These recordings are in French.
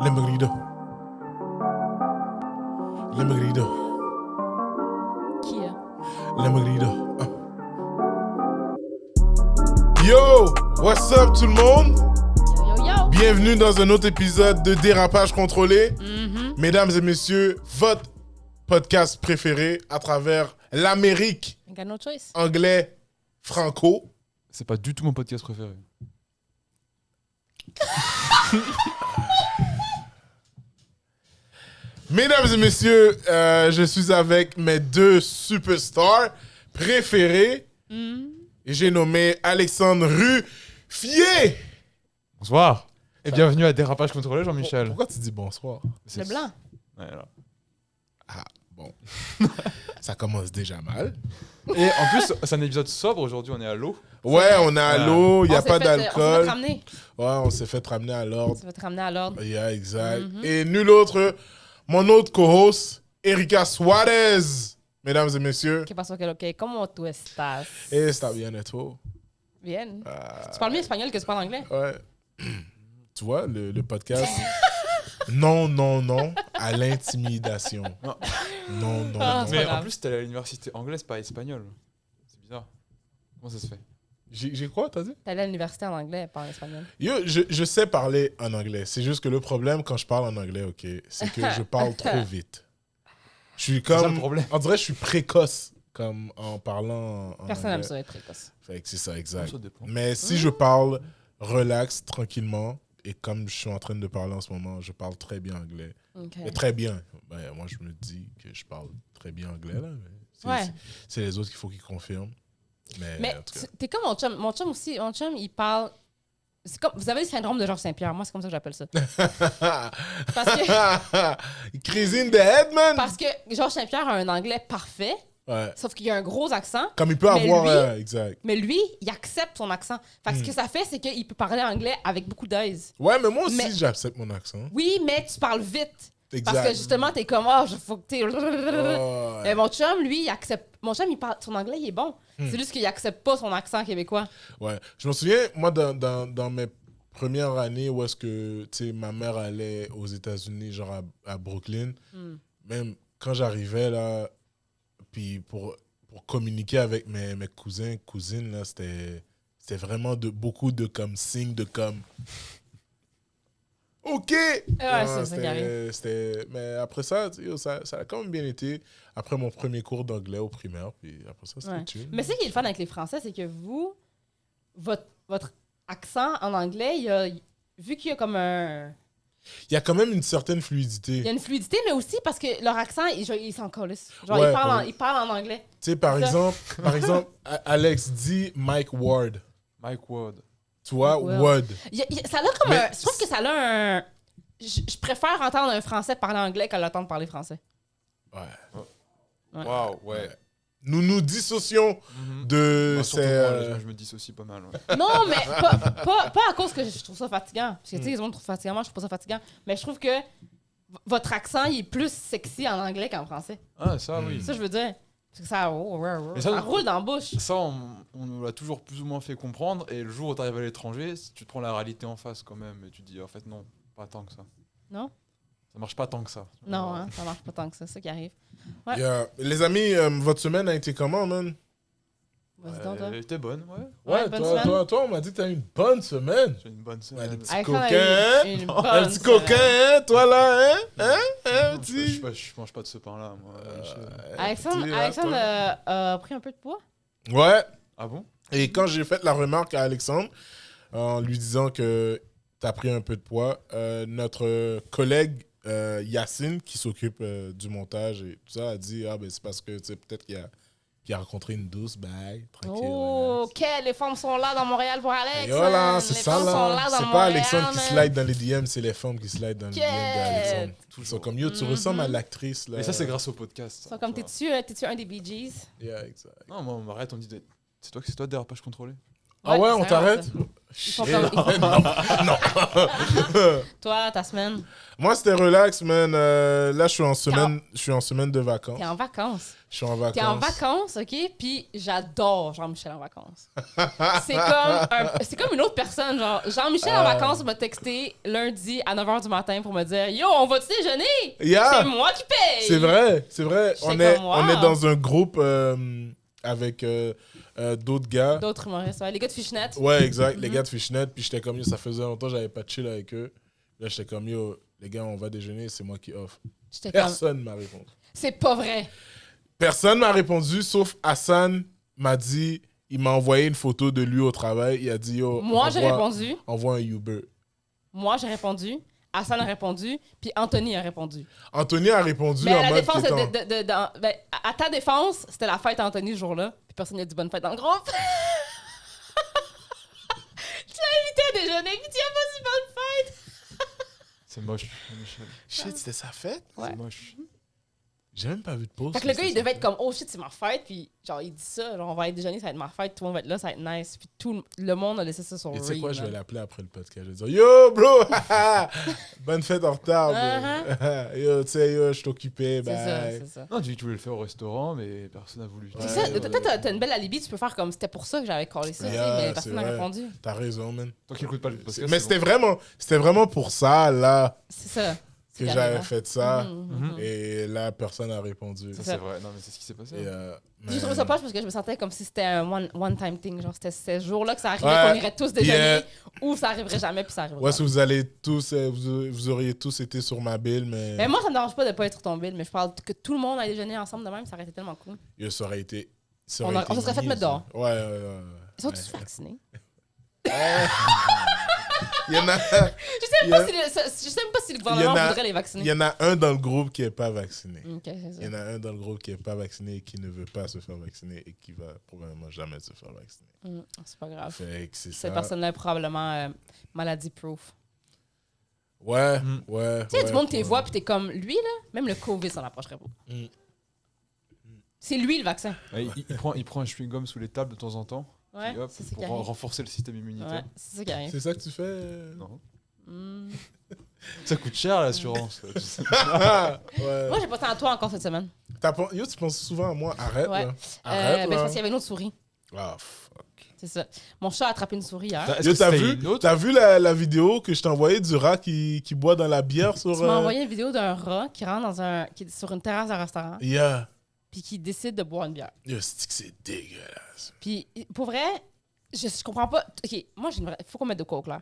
Lemon grido. Lemon grido. Qui est? Lemon grido. Yo, what's up tout le monde? Yo, yo. Bienvenue dans un autre épisode de Dérapage contrôlé. Mm-hmm. Mesdames et messieurs, votre podcast préféré à travers l'Amérique, I got no choice. anglais, franco. C'est pas du tout mon podcast préféré. Mesdames et messieurs, je suis avec mes deux superstars préférés. Et j'ai nommé Alexandre Ruffier. Bonsoir et bienvenue à Dérapage contrôlé, Jean-Michel. Pourquoi tu dis bonsoir? Le blanc. Ouais, là. Ah, bon. Ça commence déjà mal. Et en plus, c'est un épisode sobre, aujourd'hui on est à l'eau. Ouais, on est à l'eau, il n'y a pas On s'est d'alcool. fait ramener. Ouais, on s'est fait ramener à On l'ordre. s'est fait ramener à l'ordre. Yeah, exact. Et nul autre, mon autre co-host, Erika Suarez. Mesdames et messieurs. ¿Qué pasó? ¿Qué? ¿Cómo tú estás? Está bien et toi? Bien. Tu parles mieux espagnol que tu parles anglais? Ouais. Tu vois, le podcast. Non, non, non, à l'intimidation. Non. Non, non, Ah, non. c'est pas Mais en grave. plus, t'es à l'université anglaise, pas espagnol. C'est bizarre. Comment ça se fait? J'ai quoi, t'as dit? T'es allé à l'université en anglais, pas en espagnol. Yo, je sais parler en anglais. C'est juste que le problème quand je parle en anglais, ok, c'est que je parle trop vite. Je suis C'est ça comme... le problème. On dirait que je suis précoce comme en parlant en Personne n'aime anglais. ça être précoce. Fait que c'est ça, exact. Ça dépend. Mais si je parle relax, tranquillement, et comme je suis en train de parler en ce moment, je parle très bien anglais. OK. Mais très bien. Ben, moi, je me dis que je parle très bien anglais, là. Mais Ouais. c'est les autres qu'il faut qu'ils confirment. Mais en tout cas. t'es comme mon chum. Mon chum aussi. Mon chum, il parle... C'est comme... Vous avez le syndrome de Georges Saint-Pierre. Moi, c'est comme ça que j'appelle ça. Parce que... Crazy in the head, man! Parce que Georges Saint-Pierre a un anglais parfait, Ouais. sauf qu'il a un gros accent. Comme il peut Mais avoir... lui- exact. Mais lui, il accepte son accent. Fait que ce que ça fait, c'est qu'il peut parler anglais avec beaucoup d'aise. Ouais, mais moi aussi, Mais- j'accepte mon accent. Oui, mais tu parles vite. Exact. Parce que justement, t'es comme, oh, faut que t'es... Oh, Mais mon chum, lui, il accepte... Mon chum, il parle... Son anglais, il est bon. C'est juste qu'il accepte pas son accent québécois. ouais. Je me souviens, moi, dans mes premières années où est-ce que, tu sais, ma mère allait aux États-Unis, genre à Brooklyn, même quand j'arrivais là, puis pour communiquer avec mes cousins, cousines, là, c'était vraiment beaucoup de comme signes de comme... OK! Ouais, c'est ça qui arrive. Mais après ça, tu sais, ça a quand même bien été. Après mon premier cours d'anglais au primaire, puis après ça, c'était Ouais. chill. Mais ce qui est le fun avec les Français, c'est que vous, votre accent en anglais, vu qu'il y a comme un... Il y a quand même une certaine Il y fluidité. a une fluidité, mais aussi parce que leur accent, ils s'en collissent. Genre, Ouais, ils parlent en anglais. Tu sais, par Ça. exemple, Alex dit Mike Ward. Mike Ward. Tu vois, Mike Ward. Ça a comme Mais un... Je trouve que ça a un... Je préfère entendre un Français parler anglais qu'à l'entendre parler français. Ouais. Ouais. Waouh, ouais. Nous dissocions Mhm. de Moi, surtout ces... moi, je me dissocie pas mal. Ouais. Non, mais pas à cause que je trouve ça fatigant. Parce que, tu sais, les autres trouvent fatigant. Moi, je trouve pas ça fatigant. Mais je trouve que votre accent, il est plus sexy en anglais qu'en français. Ah, ça, oui. Ça, je veux dire. Parce que ça, Mais ça ça, roule dans la bouche. Ça, on nous l'a toujours plus ou moins fait comprendre. Et le jour où tu arrives à l'étranger, tu te prends la réalité en face quand même. Et tu te dis, en fait, non, pas tant que ça. Non? Ça marche pas tant que ça. Non, hein, ça marche pas tant que ça. C'est ça qui arrive. Yeah. Les amis, votre semaine a été comment, man? Vas-y donc, toi. Elle était bonne, ouais. Ouais, bonne semaine. Toi, on m'a dit que t'as eu une bonne semaine. J'ai une bonne Ouais, semaine. des petits Alexandre a coquins, eu une Un bonne petit coquin, semaine. hein, toi là, hein? Non, Petit? je mange pas de ce pain-là, moi. Alexandre a pris un peu de poids. Ouais. Ah bon? Et quand j'ai fait la remarque à Alexandre, en lui disant que t'as pris un peu de poids, notre collègue Yacine, qui s'occupe du montage et tout ça, a dit, ah ben c'est parce que, tu sais, peut-être qu'il a rencontré une douce, bye, tranquille. Oh, relax. ok, les femmes sont là dans Montréal pour Alex. Et voilà, hein. c'est Les ça femmes sont là. là dans C'est pas Montréal, Alexandre qui man. slide dans les DM, c'est les femmes qui slide dans les DM Yeah. d'Alexandre. Ils sont comme yo, tu ressembles à l'actrice là. Mais ça, c'est grâce au podcast. Ils ça, sont comme, tu vois. t'es-tu un des Bee Gees? Yeah, exact. Non, moi, on m'arrête, on dit, c'est toi dérapage contrôlé. Ah ouais, on c'est t'arrête? vraiment ça. Ils font Shit. comme- Non. Toi, ta semaine, Moi, c'était relax, man. Là, je suis en semaine de vacances. t'es en vacances. Je suis en T'es en vacances. vacances, OK? Puis j'adore Jean-Michel en vacances. C'est comme une autre personne. Genre, Jean-Michel en vacances m'a texté lundi à 9h du matin pour me dire « Yo, on va-tu déjeuner? Yeah. C'est moi qui paye! » C'est vrai, c'est vrai. J'étais comme, wow. On est dans un groupe avec d'autres gars. D'autres humoristes, ouais. Les gars de Fishnet. Ouais, exact. Les gars de Fishnet. Puis j'étais comme, yo, ça faisait longtemps que j'avais pas chill avec eux. Là, j'étais comme, yo, les gars, on va déjeuner, c'est moi qui offre. J'étais comme... Personne m'a répondu. C'est pas vrai. Personne m'a répondu, sauf Hassan m'a dit, il m'a envoyé une photo de lui au travail. Il a dit, yo, Moi, j'ai répondu. Envoie un Uber. Moi, j'ai répondu. Hassan a répondu. Puis Anthony a répondu. Anthony a répondu Mais en à la mode défense, qu'étant- ben, à ta défense, c'était la fête à Anthony ce jour-là. Puis personne n'a dit bonne fête dans le groupe. Tu l'as invité à déjeuner, puis tu as pas dit bonne fête. C'est moche, Michel. Shit, c'était sa fête? Ouais. C'est moche. J'ai même pas vu de pause. Fait que le gars, il devait être comme, oh shit, c'est ma fête. Puis genre, il dit ça, genre, on va aller déjeuner, ça va être ma fête, tout le monde va être là, ça va être nice. Puis tout le monde a laissé ça sur Et tu sais quoi, Reel, je vais man. l'appeler après le podcast. Je vais dire, yo, bro! Bonne fête en retard, bro. Yo, tu sais, yo, je suis occupé, C'est ça, bye. c'est ça. Non, tu dis que tu voulais le faire au restaurant, mais personne n'a voulu. C'est Ouais, ça, ouais, toi, t'as une belle alibi, tu peux faire comme, c'était pour ça que j'avais collé ça, tu sais, Yeah, mais c'est personne n'a vrai. répondu. T'as raison, man. Tant qu'il écoute pas le podcast. Mais c'est c'était vraiment pour ça, là, C'est ça. que C'est j'avais carrément. fait ça. Mhm. Et là, personne n'a répondu. bon. C'est Ça, ça. c'est vrai. Non, mais c'est ce qui s'est passé. Et, J'ai trouvé ça poche parce que je me sentais comme si c'était un one-time thing. Genre, c'était ce jour-là que ça arrivait, Ouais. qu'on irait tous déjeuner, Yeah. ou ça arriverait jamais, puis ça arriverait. Ouais, si vous allez tous, vous auriez tous été sur ma bille, mais Mais moi, ça me dérange pas de pas être sur ton bill, mais je parle que tout le monde aille déjeuner ensemble de même, ça aurait été tellement cool. yo, ça aurait été. On se serait fait mettre dehors. Ouais. Ils sont tous vaccinés? Il y en a. Je sais même pas si le gouvernement Il y en a- voudrait les Il vacciner. y en a un dans le groupe qui est pas vacciné. Ok, c'est Il y ça. en a un dans le groupe qui est pas vacciné et qui ne veut pas se faire vacciner et qui va probablement jamais se faire vacciner. C'est pas grave. Fait que c'est ça. Cette personne-là est probablement maladie-proof. Ouais, Mm. ouais. Tu sais, il y a ouais, du monde qui ouais. voit, puis t'es comme, lui, là, même le COVID s'en approcherait pas. Mm. C'est lui le vaccin. Ouais, il prend un chewing-gum sous les tables de temps en temps. Ouais, Puis hop, c'est ça qui pour arrive. renforcer le système immunitaire. Ouais, c'est ça qui arrive. C'est ça que tu fais? Non. Mm. Ça coûte cher l'assurance. tu sais. Ouais. Moi, j'ai pensé à toi encore cette semaine. Yo, tu penses souvent à moi. Arrête, Ouais. là. Ben, Arrête, c'est là. parce qu'il y avait une autre souris. Ah, fuck. C'est ça. Mon chat a attrapé une souris hier. Est-ce Yo, que t'as c'était vu, une autre t'as vu la vidéo que je t'ai envoyée du rat qui boit dans la bière sur... Tu m'as envoyé une vidéo d'un rat qui rentre qui est sur une terrasse d'un restaurant, Yeah. puis qui décide de boire une bière. Yo, c'est dégueulasse. Puis, pour vrai, je comprends pas. OK, moi, j'ai une vraie... faut qu'on mette de quoi au clair.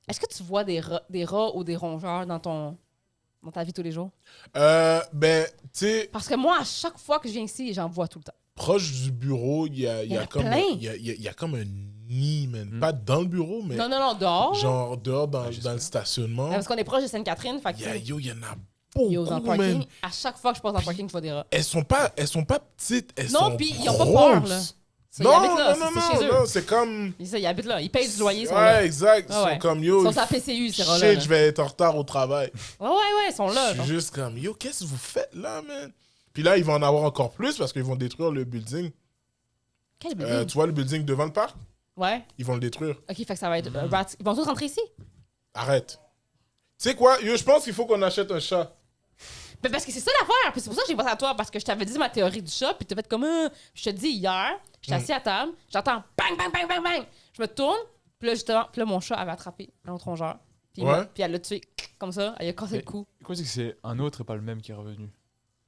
Est-ce que tu vois des rats ou des rongeurs dans ta vie tous les jours? Ben, tu sais, Parce que moi, à chaque fois que je viens ici, j'en vois tout le temps. proche du bureau, il y y en a a comme plein. il y a comme un nid, man. Pas dans le bureau, mais Non, dehors. genre dehors dans j'espère. le stationnement. Parce qu'on est proche de Sainte-Catherine, fait que Yo, il y en a yo, dans le beaucoup, parking, man. à chaque fois que je passe dans le parking, je vois des rats. Elles sont pas petites, elles Non, sont puis ils ont pas peur, là. grosses. Ça, Non, ils habitent là, non, c'est chez eux. non, c'est comme... Ça, ils habitent là. Ils payent du loyer, ils sont Ouais, là. exact. Ils Ah ouais. sont comme, Ils yo, sont sur la PCU, ces rats-là. shit, là. je vais être en retard au travail. Ouais, ils sont là. Je genre. suis juste comme, yo, qu'est-ce que vous faites là, man? Puis là, ils vont en avoir encore plus parce qu'ils vont détruire le building. Quel bébé. Tu vois le building devant le parc? Ouais. Ils vont le détruire. OK, fait que ça va être... rats. Ils vont tous rentrer ici? Arrête. Tu sais quoi? Yo, je pense qu'il faut qu'on achète un chat. Ben parce que c'est ça l'affaire. Puis c'est pour ça que j'ai pensé à toi. Parce que je t'avais dit ma théorie du chat. Puis t'as fait comme... Je te dis hier, j'étais assis à table. J'entends bang, bang, bang, bang, bang. Je me tourne. Puis là, justement, mon chat avait attrapé un autre rongeur. Puis, Ouais. puis elle l'a tué comme ça. Elle a cassé Mais- le cou. Quoi, c'est que c'est un autre et pas le même qui est revenu.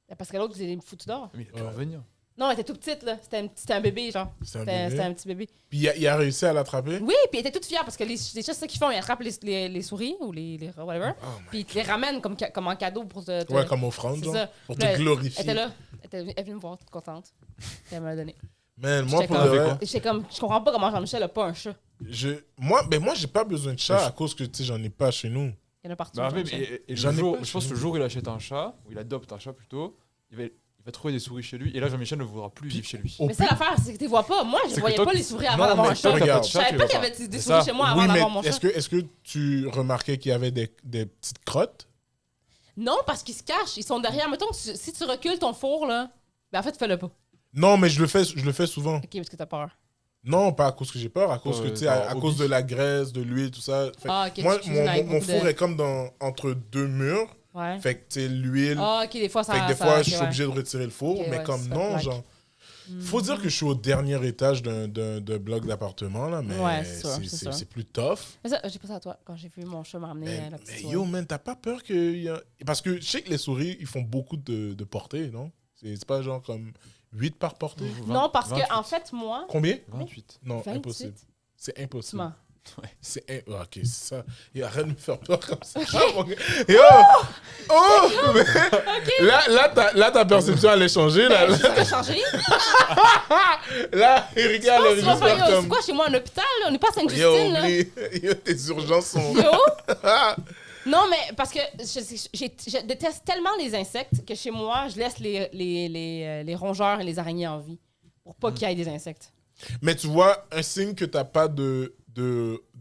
Ben, parce que l'autre, il est foutu dehors. Mais il a pu Ouais. revenir. Non, elle était toute petite, là. C'était un bébé, genre. C'est un C'était bébé. un petit bébé. Puis il a réussi à l'attraper. Oui, puis elle était toute fière parce que les chats, c'est ça qu'ils font. Ils attrapent les souris ou les rats, whatever. Oh my- Puis ils te les ramènent comme en cadeau pour te. Ouais, comme offrande, C'est genre. ça. Pour Puis là, te glorifier. Elle était là. Elle est venue me voir, toute contente. Puis elle me l'a donné. Man, moi, J'étais pour comme- de vrai, J'étais comme, je comprends pas comment Jean-Michel a pas un chat. moi, j'ai pas besoin de chat à cause que, tu sais, j'en ai pas chez nous. Il y en a partout. Bah, Jean-Michel. et J'en ai pas je pense chez que le jour où il achète un chat, ou il adopte un chat plutôt, il va trouver des souris chez lui. Et là, Jean-Michel ne voudra plus vivre chez lui. Au Mais ça, l'affaire, c'est que tu les vois pas. Moi, je C'est que voyais toi, pas tu- les souris Non, avant d'avoir mais un chat. toi, regarde. Je savais pas qu'il y avait des C'est souris ça. chez moi avant Oui, mais d'avoir mon chat. est-ce que tu remarquais qu'il y avait des petites crottes? Non, parce qu'ils se cachent. Ils sont derrière. Mettons, si tu recules ton four, là, ben en fait, fais-le pas. Non, mais je le fais souvent. Ok, parce que t'as peur. Non, pas à cause que j'ai peur, à cause que, tu sais, à par cause hobby. de la graisse, de l'huile, tout ça. Fait que Ah, ok, moi, tu cuisines avec mon beaucoup four de- est comme entre deux murs. Ouais. Fait que, tu sais, l'huile. Ah, ok, des fois, ça. Fait que des ça- fois, ok, je suis ouais. obligé de retirer le four, Ok, mais ouais, comme c'est non, black. genre. Faut dire que je suis au dernier étage d'un bloc d'appartement, là, mais Ouais, c'est sûr, c'est sûr. c'est plus tough. Mais ça, j'ai pensé à toi quand j'ai vu mon chat m'amener la Mais petite yo, souris. man, t'as pas peur que. Parce que je sais que les souris, ils font beaucoup de portées, non? C'est pas genre comme 8 par portée? Non, parce que 28. en fait, moi. Combien? 28. Non, 28. impossible. C'est Tu impossible. mens. Ok, c'est ça. Et arrête de me faire peur comme ça. Ah, mon gars. Yo! Oh! Là, ta perception allait changer. Là, Ça a changé. là Erika, elle allait Tu vas juste faire faire, yo, comme. c'est quoi chez moi, un hôpital? Là? On n'est pas à Yo, Sainte-Justine, là. oublie. Yo, tes urgences sont. Yo! Non, mais parce que je déteste tellement les insectes que chez moi, je laisse les rongeurs et les araignées en vie pour pas qu'il y ait des insectes. Mais tu vois, un signe que t'as pas de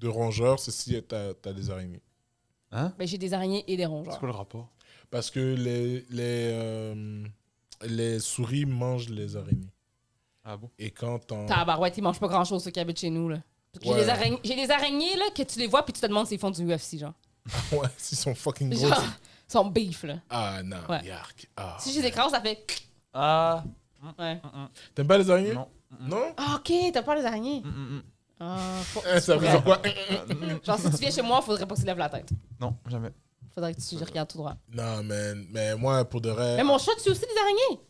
rongeurs, c'est si t'as des araignées. Hein? Ben, j'ai des araignées et des C'est rongeurs. quoi le rapport? Parce que les souris mangent les araignées. Ah bon? Et quand t'en. Tabarouette, ils mangent pas grand-chose, ceux qui habitent chez nous, là. J'ai Ouais. des araignées, là, que tu les vois puis tu te demandes s'ils font du UFC, genre. Ouais, s'ils sont fucking gros. Genre, ils sont beef, là. Ah, non, Ouais. yark. Ah. Si je les écrase, ça fait... Ah. Ouais. T'aimes pas les araignées? Non. Non? Ah, OK, t'as peur des araignées. Ah, Ça veut dire quoi? Genre, si tu viens chez moi, faudrait pas que tu lèves la tête. Non, jamais. Faudrait que tu regardes tout droit. Non, man. Mais moi, pour de vrai. Mais mon chat, tu aussi des araignées?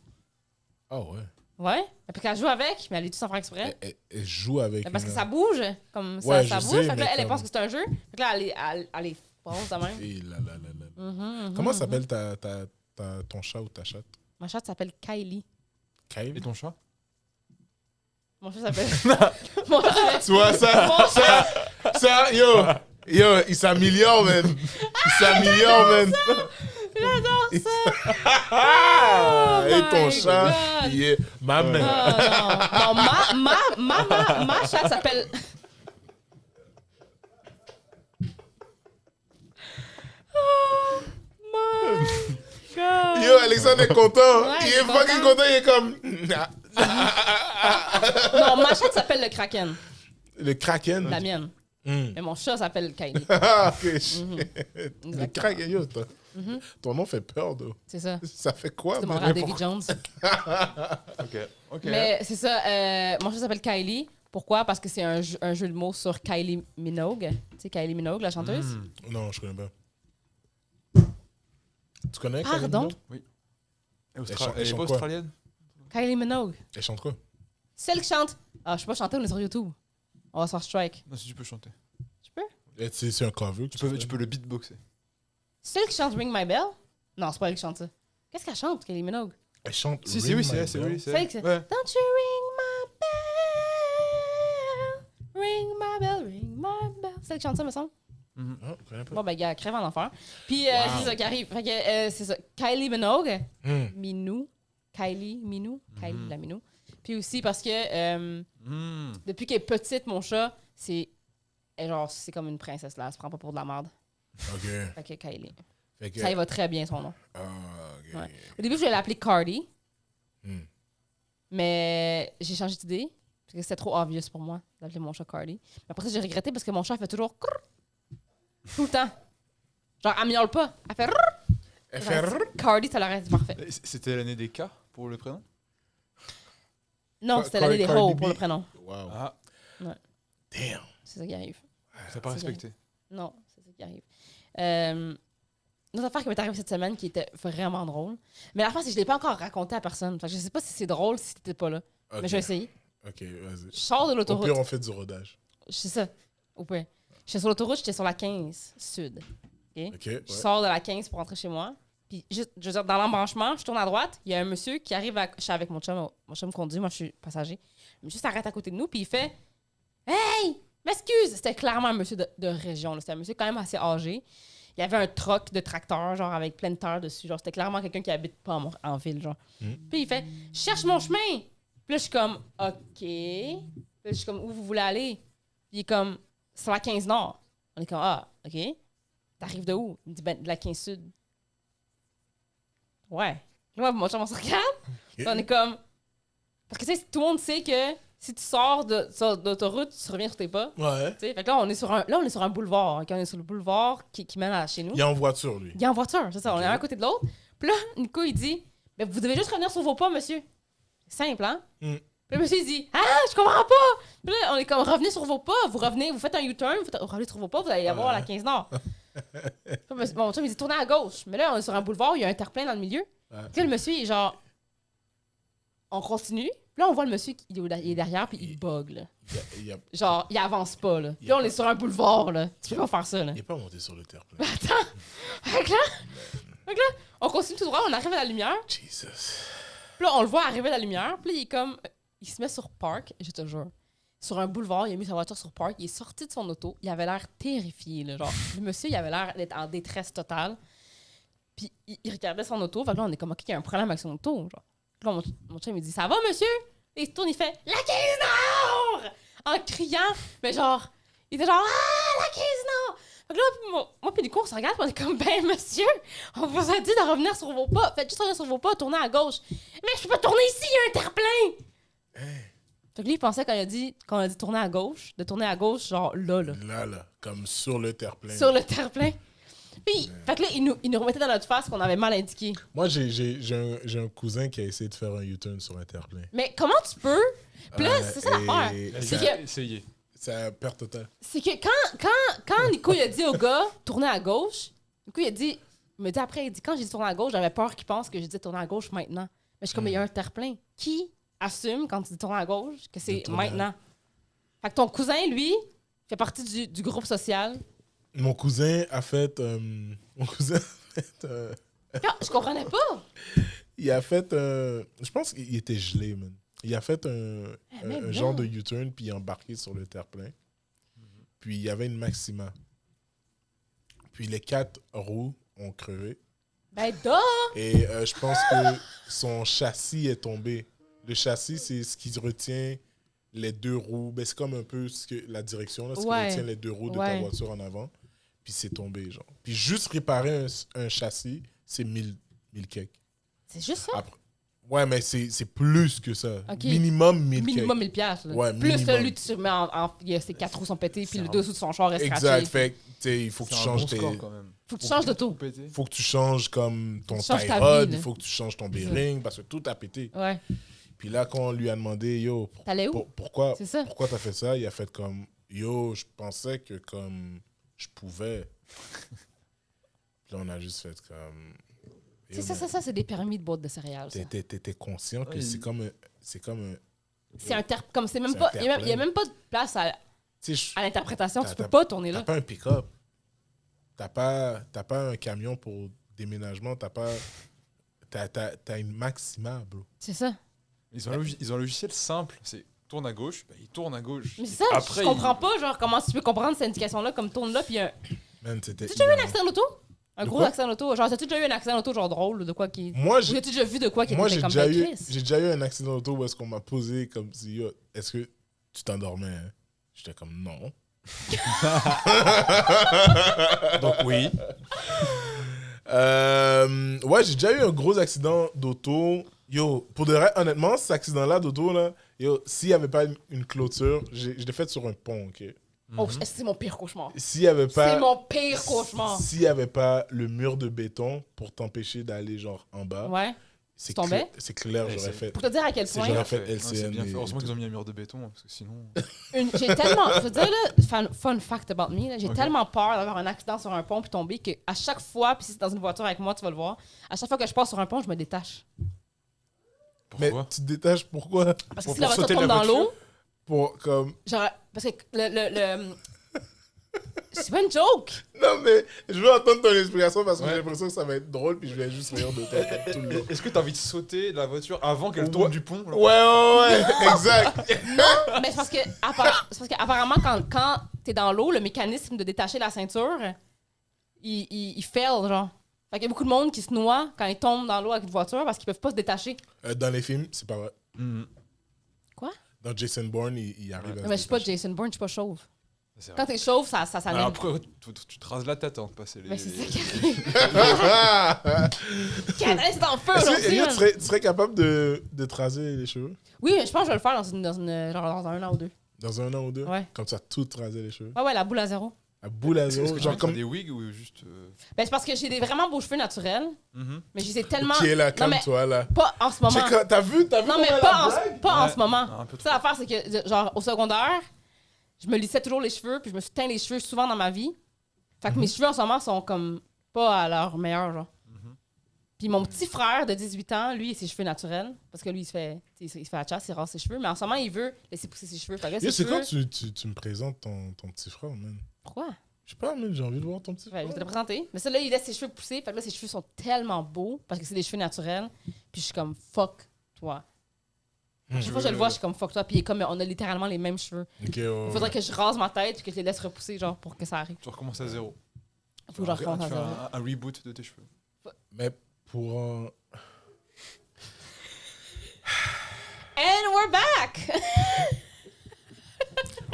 Ah ouais. Ouais. Et puis qu'elle joue avec, mais elle est tout sans faire exprès. Elle joue avec. Mais parce que une- ça bouge, comme ça, Ouais, ça je bouge. sais, Fait que là, mais elle comme- pense que c'est un jeu. Fait que là, elle est pense de même. Et là, là, là, là. Mhm, Comment mhm, s'appelle ton chat ou ta chatte? Ma chatte s'appelle Kylie. Kyle? Et ton chat? Mon chat s'appelle... Mon chat s'appelle... Tu vois, ça, yo, il s'améliore, man. Il s'améliore, man. J'adore ça! Et Oh ton my chat, God. il est ma Oh, mère. non, ma chatte s'appelle... Oh my God. Yo, Alexandre est content. Ouais, il il est est fucking content. content. Il est comme. Non, ma chatte s'appelle le Kraken, Le kraken. la mienne. Hmm. Mais mon chat s'appelle Kylie. Ah, ok. Le Exactement. kraken, yo, ton nom fait peur, though. C'est ça. Ça fait quoi, Tu man? demanderas à David Jones. Ok. Mais c'est ça, mon chat s'appelle Kylie. Pourquoi? Parce que c'est un jeu de mots sur Kylie Minogue. Tu sais, Kylie Minogue, la chanteuse? Non, je connais pas. Tu connais Pardon? Kylie Minogue? Elle est chante pas quoi? australienne? Kylie Minogue. Elle chante quoi? Celle qui chante. Ah, je sais pas chanter, on est sur YouTube. On va se faire strike. Non, si tu peux chanter. Tu peux? C'est un cover. que Tu peux le beatboxer. Celle qui chante Ring My Bell? Non, c'est pas elle qui chante ça. Qu'est-ce qu'elle chante, Kylie Minogue? Elle chante. Si, Ring oui, My c'est elle, c'est Bell. oui, c'est C'est elle. que c'est- Ouais. Don't you ring my bell? Ring my bell, ring my bell. C'est elle qui chante ça, me semble? Ah, je connais pas. Bon, ben, gars, crève en enfer. Puis, Wow. c'est ça qui arrive. Fait que, c'est ça. Kylie Minogue. Hmm. Minou. Kylie Mhm. la Minou. Puis aussi parce que Hmm. depuis qu'elle est petite, mon chat, c'est genre c'est comme une princesse là, elle se prend pas pour de la merde. Ok. Fait que Kylie. Fait que- Ça y va très bien son nom. Ah, ok. Ouais. Au début, je voulais l'appeler Cardi, Hmm. mais j'ai changé d'idée parce que c'était trop obvious pour moi d'appeler mon chat Cardi. Mais après ça, j'ai regretté parce que mon chat fait toujours crrr tout le temps. Genre, elle miaule pas, elle fait crrr. Elle fait rrr. Cardi, ça l'aurait été parfait. C'était l'année des K pour le prénom? Non, c'était l'année des Cardi Ho B. pour le prénom. Wow. Ah, Damn. C'est ça qui arrive. t'as pas C'est respecté. Non, c'est ça qui arrive. Une autre affaire qui m'est arrivée cette semaine qui était vraiment drôle. Mais l'affaire, c'est que je ne l'ai pas encore raconté à personne. Fait que je sais pas si c'est drôle si t'étais pas là. Ok. Mais je vais essayer. Ok, vas-y. Je sors de Au l'autoroute. pire, on fait du rodage. C'est ça. Au pire. J'étais sur l'autoroute, j'étais sur la 15 sud. Ok. Ouais. Je sors de la 15 pour rentrer chez moi. Puis, juste, je veux dire, dans l'embranchement, je tourne à droite. Il y a un monsieur qui arrive à. Je suis avec mon chum. Mon chum conduit, moi, je suis passager. Le monsieur s'arrête à côté de nous, puis il fait Hey, m'excuse! C'était clairement un monsieur de région. là. C'était un monsieur quand même assez âgé. Il y avait un troc de tracteur, genre, avec plein de terre dessus. Genre, c'était clairement quelqu'un qui habite pas en ville, genre. Puis il fait Je cherche mon chemin! Puis là, je suis comme OK. Puis là, je suis comme Où vous voulez aller? Puis il est comme C'est la 15 Nord. On est comme Ah, OK. T'arrives de où? Il me dit Ben, de la 15 Sud. Ouais. Moi, mon chum, on se regarde. Puis on est comme. Parce que, tu sais, tout le monde sait que si tu sors d'autoroute, tu reviens sur tes pas. Ouais. Tu sais, fait que là, on est sur un boulevard. Ok, on est sur le boulevard qui mène à chez nous. Il est en voiture, lui. Il est en voiture, c'est ça. On Ok. est un à côté de l'autre. Puis là, Nico, il dit mais vous devez juste revenir sur vos pas, monsieur. Simple, hein? Mm. Puis le monsieur, il dit ah, je comprends pas. Puis là, on est comme revenez sur vos pas. Vous revenez, vous faites un U-turn, vous revenez sur vos pas, vous allez avoir la 15 Nord. Puis mon chum, il dit tournez à gauche. Mais là, on est sur un boulevard, il y a un terre-plein dans le milieu. Ouais. Puis là, le monsieur, il est genre on continue. Puis là, on voit le monsieur qui il est derrière, puis il bug, là. Il a Genre, il avance pas, là. Puis là, on est sur un boulevard, là. Tu peux pas faire ça, là. pas monté sur le terre-plein. Attends. Fait que là, on continue tout droit, on arrive à la lumière. Jesus. Puis là, on le voit arriver à la lumière. Puis là, il est comme... Il se met sur park, je te jure. Sur un boulevard, il a mis sa voiture sur park. Il est sorti de son auto. Il avait l'air terrifié, là. Genre, le monsieur, il avait l'air d'être en détresse totale. Puis il regardait son auto. Fait que là, on est comme, OK, il y a un problème avec son auto, genre. Puis là, mon chum, il dit, ça va, monsieur? Et il se tourne, il fait, la 15 Nord! En criant. Mais genre, il était genre, ah, la 15 Nord! Fait que là, moi puis du coup, on se regarde, puis on est comme, ben, monsieur, on vous a dit de revenir sur vos pas. Faites juste revenir sur vos pas, tournez à gauche. Mais je peux pas tourner ici, il y a un terre-plein! Fait que lui, il pensait quand on a dit tourner à gauche, de tourner à gauche, genre là. Là, comme sur le terre-plein. Sur le terre-plein. Puis, fait que là, il nous remettait dans notre face qu'on avait mal indiqué. Moi, j'ai un cousin qui a essayé de faire un U-turn sur un terre-plein. Mais comment tu peux? Puis là, c'est ça l'affaire. C'est que, Essayez. C'est perte totale. c'est que quand Nico il a dit au gars tourner à gauche, Nico il me dit après, il dit quand j'ai dit tourner à gauche, j'avais peur qu'il pense que j'ai dit tourner à gauche maintenant. Mais je suis comme, il y a un terre-plein. Qui assume quand tu dis tourner à gauche que c'est tourner à- maintenant? Fait que ton cousin, lui, fait partie du groupe social. Mon cousin a fait... mon cousin a fait... Non, je comprenais pas. il a fait... je pense qu'il était gelé, man. Il a fait un genre de U-turn, puis il est embarqué sur le terre-plein. Puis il y avait une Maxima. Puis les 4 roues ont crevé. Ben, duh! Et je pense que son châssis est tombé. Le châssis, c'est ce qui retient les 2 roues. Ben, c'est comme un peu la direction, là, ce qui Ouais. retient les 2 roues de ta Ouais. voiture en avant. Puis c'est tombé, genre. Puis juste réparer un châssis, c'est 1000 quelques. C'est juste ça. Après, ouais, mais c'est plus que ça. Ok. Minimum 1000 Minimum 1000 piastres. Ouais, Plus minimum. là, lui, tu mets ses 4 roues sont pétés, puis C'est le un- dessous de son char est quelques. scratché. Exact. Fait que, tu sais, il faut que tu C'est un changes bon tes... score, quand même. Faut que tu changes de tout. péter. Faut que tu changes comme ton Tu changes tie ta rod, vie, il là. faut que tu changes ton bearing, parce que tout a pété. Ouais. Puis là, quand on lui a demandé, yo, T'allais où? pourquoi C'est ça. t'as fait ça? Il a fait comme, yo, je pensais que comme je pouvais. Puis là, on a juste fait comme... C'est ça, c'est des permis de boîte de céréales. ça. T'étais conscient que Ouais, c'est comme un... C'est C'est comme c'est même C'est pas. un Il y a terre-plein. même pas de place à Tu sais, à l'interprétation. T'as- Tu peux t'as- pas tourner t'as là. pas un pick-up. T'as pas un camion pour déménagement. T'as pas... T'as une Maxima, bro. C'est ça. Ils ont un logiciel simple. C'est tourne à gauche, bah, il tourne à gauche. Mais c'est ça, Après, je comprends pas, genre, comment tu peux comprendre cette indication-là comme tourne là, puis un. Man, c'était... T'as déjà eu un accident d'auto? Un De gros quoi? accident d'auto? Genre, t'as-tu déjà eu un accident d'auto, genre drôle, de quoi qui. Moi, Ou as-tu déjà vu de quoi qui Moi, était j'ai comme déjà, ben, eu, Chris? j'ai déjà eu un accident d'auto où est-ce qu'on m'a posé comme si, yo, est-ce que tu t'endormais? Hein? J'étais comme, non. Donc oui. Ouais, j'ai déjà eu un gros accident d'auto. Yo, pour de vrai, honnêtement, cet accident-là d'auto, là, yo, s'il n'y avait pas une clôture, je l'ai fait sur un pont, ok? Oh, c'est mon pire cauchemar. S'il n'y avait pas... C'est mon pire cauchemar. S'il n'y avait pas le mur de béton pour t'empêcher d'aller, genre, en bas, Ouais. c'est Tu tombais? c'est clair, Ouais, j'aurais c'est- fait... Pour te dire à quel C'est point. j'aurais fait Ouais, c'est LCN bien et fait. Heureusement tout. qu'ils ont mis un mur de béton, hein, parce que sinon. J'ai tellement. Je veux dire, là, fun fact about me, là, j'ai Ok. tellement peur d'avoir un accident sur un pont puis tomber qu'à chaque fois, puis si c'est dans une voiture avec moi, tu vas le voir, à chaque fois que je passe sur un pont, je me détache. Mais Pourquoi tu te détaches pourquoi? Parce que Pour- si la pour voiture sauter de tombe la dans voiture? l'eau, Pour, comme... genre. Parce que c'est pas une joke! Non, mais je veux entendre ton explication parce que Ouais. j'ai l'impression que ça va être drôle puis je vais juste rire de toi comme tout le long. Est-ce que t'as envie de sauter de la voiture avant qu'elle Ouais. tombe du pont genre Ouais, exact. Mais c'est parce que, apparemment, quand t'es dans l'eau, le mécanisme de détacher la ceinture, il fail, genre. Fait qu'il y a beaucoup de monde qui se noie quand ils tombent dans l'eau avec une voiture parce qu'ils peuvent pas se détacher. Dans les films, c'est pas vrai. Mhm. Quoi? Dans Jason Bourne, il arrive à Mais je suis pas se détacher. Jason Bourne, je suis pas chauve. C'est Quand vrai. t'es chauve, ça Alors s'anime. après, tu te rases la tête avant de passer les. Mais c'est ça les- qui Canadien, c'est en feu Est-ce que aujourd'hui. Elliot, man. tu serais capable de te raser les cheveux Oui, je pense que je vais le faire genre dans 1 an ou 2. dans 1 an ou 2? Ouais. Comme ça, tout te raser les cheveux. Ouais, la boule à zéro. À boule à Est-ce zéro. que tu Genre mets comme. des wigs ou juste. Ben, c'est parce que j'ai des vraiment beaux cheveux naturels, Mhm. mais j'ai tellement. Qui est là, Non, mais calme-toi là. pas en ce moment. T'as vu Non, comment mais elle pas, a en, blague? pas en Ouais. ce moment. Non, un peu trop. Ça, l'affaire, c'est que, genre, au secondaire, je me lissais toujours les cheveux, puis je me suis teint les cheveux souvent dans ma vie. Fait que mes cheveux en ce moment sont comme pas à leur meilleur, genre. Mhm. Puis mon petit frère de 18 ans, lui, il a ses cheveux naturels, parce que lui, il se fait la chasse, il rase ses cheveux, mais en ce moment, il veut laisser pousser ses cheveux. Fait que là, Yo, ses c'est quand cheveux... tu me présentes ton petit frère, man? Pourquoi? Je sais pas, man, j'ai envie de voir ton petit Ouais, frère. je vais te le présenter. Mais ça, là, il laisse ses cheveux pousser. Fait que là, ses cheveux sont tellement beaux parce que c'est des cheveux naturels. Puis je suis comme, fuck toi. Chaque fois que je le vois, je suis comme, fuck toi. Puis il est comme, on a littéralement les mêmes cheveux. Ok, ouais, Il faudrait que je rase ma tête puis que je les laisse repousser, genre, pour que ça arrive. Tu recommences à zéro. Faut que je recommence à Tu fais zéro. un reboot de tes cheveux. Mais pour And we're back!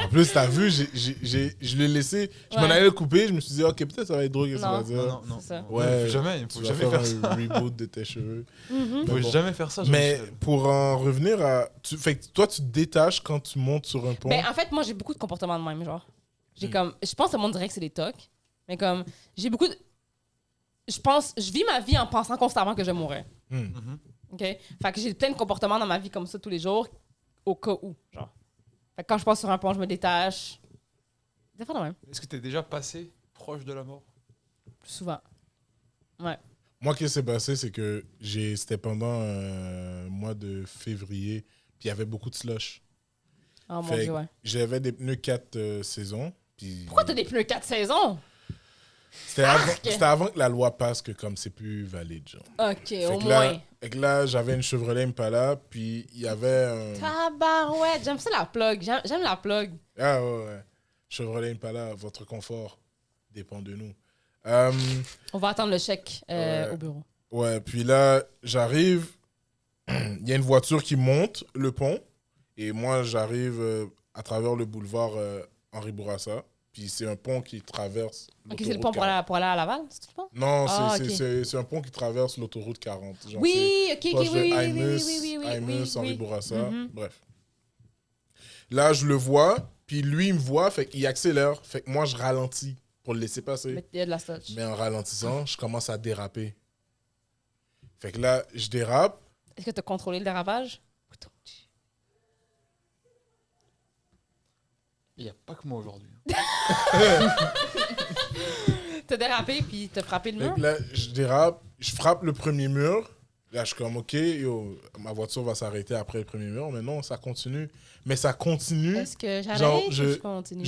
En plus, t'as vu, je l'ai laissé. Je m'en Ouais. allais le couper. Je me suis dit, ok, peut-être ça va être drôle que ça Non. va dire. Non. C'est ça. Ouais, Faut jamais, Tu faut vas jamais faire faire ça. un reboot de tes cheveux. Mhm. Faut bon. jamais faire ça. Mais Jean-Michel. pour en revenir à. Fait que toi, tu te détaches quand tu montes sur un pont. Ben, en fait, moi, j'ai beaucoup de comportements de même, genre. J'ai comme... Je pense que le monde dirait que c'est des tocs. Mais comme, j'ai beaucoup de... Je vis ma vie en pensant constamment que je mourrais. Mhm. OK? Fait que j'ai plein de comportements dans ma vie comme ça tous les jours, au cas où, genre. Fait que quand je passe sur un pont, je me détache. Des fois, de même. Est-ce que t'es déjà passé proche de la mort? Plus souvent. Ouais. Moi, ce qui s'est passé, c'est que c'était pendant le mois de février, puis il y avait beaucoup de slush. Oh mon Fait Dieu, ouais. J'avais des pneus 4 saisons. Puis Pourquoi t'as des pneus 4 saisons? C'était avant que la loi passe que comme c'est plus valide, genre. OK, au que moins. là, fait que là, j'avais une Chevrolet Impala, puis il y avait un... Tabarouette, j'aime ça la plug. J'aime la plug. Ah ouais. Chevrolet Impala, votre confort dépend de nous. On va attendre le chèque Ouais. au bureau. Ouais, puis là, j'arrive, il y a une voiture qui monte le pont, et moi, j'arrive à travers le boulevard Henri Bourassa, puis c'est un pont qui traverse OK, c'est le l'autoroute pont pour 40. aller à Laval, c'est le pont? Non, Ah, c'est ok. c'est un pont qui traverse l'autoroute 40. Genre, Oui, OK, c'est OK, proche oui, de oui, oui, Aimus, oui, oui, oui, Aimus, oui, Henri oui. Bourassa, Mhm. bref. Là, je le vois, puis lui, il me voit, fait qu'il accélère, fait que moi, je ralentis pour le laisser passer. Mais il y a de la slotch. Mais en ralentissant, je commence à déraper. Fait que là, je dérape. Est-ce que tu as contrôlé le dérapage? Il n'y a pas que moi aujourd'hui. T'as dérapé puis t'as frappé le Fait mur? que là, je dérape, je frappe le premier mur. Là, je suis comme, OK, yo, ma voiture va s'arrêter après le premier mur. Mais non, ça continue. Mais ça continue. Est-ce que j'arrête Genre, ou je continue?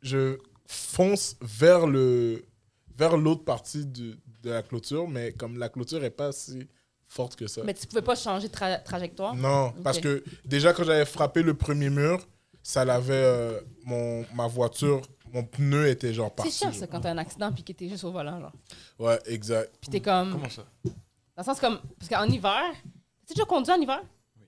Je fonce vers l'autre partie de la clôture, mais comme la clôture n'est pas si forte que ça. Mais tu pouvais pas changer de trajectoire? Non, Ok. parce que déjà, quand j'avais frappé le premier mur, ça l'avait... ma voiture, mon pneu était genre C'est parti. chiant, ça, genre. quand t'as un accident puis que t'es juste au volant, genre. Ouais, exact. Puis t'es comme... Comment ça? Dans le sens comme... Parce qu'en hiver... T'as-tu déjà conduit en hiver? Oui.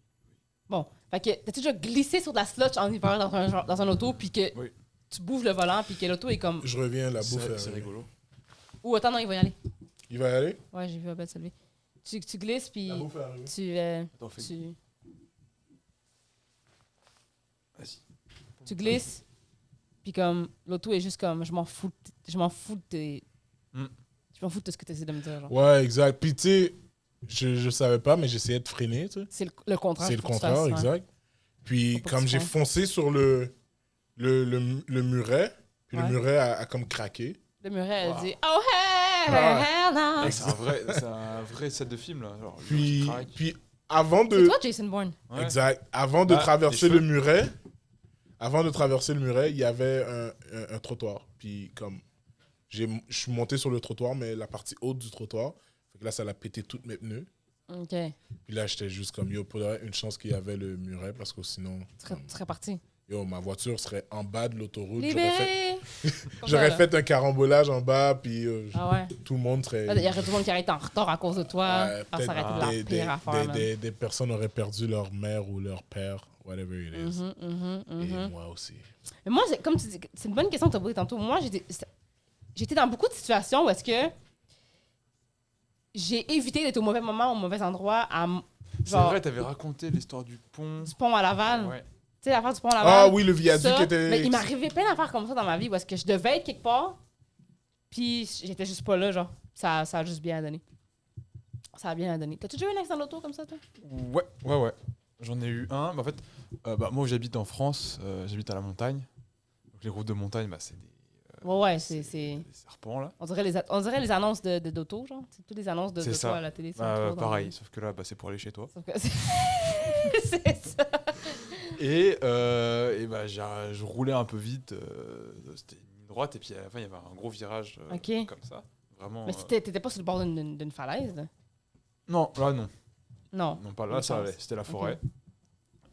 Bon. Fait que t'as-tu déjà glissé sur de la slotch en hiver dans un auto puis que Oui. tu bouges le volant puis que l'auto est comme... Je reviens, la bouffe est C'est arrivée. rigolo. Ou attends, non, il va y aller. Il va y aller? Ouais, j'ai vu Abel se lever. Tu glisses puis La bouffe est arrivée. Attends, fais. Vas-y. tu glisses puis comme l'auto est juste comme je m'en fous de tes... Mm. Je m'en fous de ce que tu essaies de me dire, genre. Ouais, exact. Puis tu sais, je savais pas, mais j'essayais de freiner, tu sais. C'est le contraire. C'est le faut que tu contraire, fasses, ouais. exact. Puis Faut pas que comme tu j'ai freines. foncé sur le muret, puis Ouais. le muret a comme craqué. Le muret, elle Wow. dit Oh, hey, Ah. hell no. Mec, c'est un vrai set de film là. Genre, Puis, tu craques. puis avant C'est de... toi, Jason Bourne. Ouais. Exact. Avant de Bah, traverser les le cheveux. muret, il y avait un trottoir. Puis comme je suis monté sur le trottoir, mais la partie haute du trottoir, fait que là, ça l'a pété toutes mes pneus. OK. Puis là, j'étais juste comme, yo, pour de vrai, une chance qu'il y avait le muret, parce que sinon, Tu serais parti. yo, ma voiture serait en bas de l'autoroute. Libéré! Comme ça, J'aurais là. fait un carambolage en bas, puis Ah ouais. tout le monde serait... Il y aurait tout le monde qui aurait été en retard à cause de toi. Ouais, Ah, ça aurait été peut-être la pire affaire, man. des personnes auraient perdu leur mère ou leur père whatever it is. Et moi aussi. Mais moi, comme tu dis, c'est une bonne question que tu as posée tantôt. Moi, j'étais dans beaucoup de situations où est-ce que j'ai évité d'être au mauvais moment, au mauvais endroit, C'est vrai, t'avais raconté l'histoire du pont. du pont à Laval. Ouais. Tu sais, l'affaire du pont à Laval. Ah oui, le viaduc Ça, était... mais il m'arrivait plein d'affaires comme ça dans ma vie où est-ce que je devais être quelque part, puis j'étais juste pas là, genre. Ça a juste bien donné. Ça a bien donné. T'as-tu déjà eu un accident d'auto comme ça, toi? Ouais. J'en ai eu un. Mais en fait, moi, j'habite en France. J'habite à la montagne. Donc, les routes de montagne, c'est des... Ouais, c'est... des serpents, là. On dirait les annonces d'auto, genre. C'est toutes les annonces C'est d'auto ça. à la télé. C'est trop dans pareil, le- sauf que là, c'est pour aller chez toi. Sauf que c'est ça. Et je roulais un peu vite. C'était une ligne droite. Et puis, à la fin, il y avait un gros virage Ok. comme ça. Vraiment... Mais t'étais pas sur le bord d'une falaise, là? Non, là, non. Non. Non, pas là, Une ça chance. allait. C'était la forêt.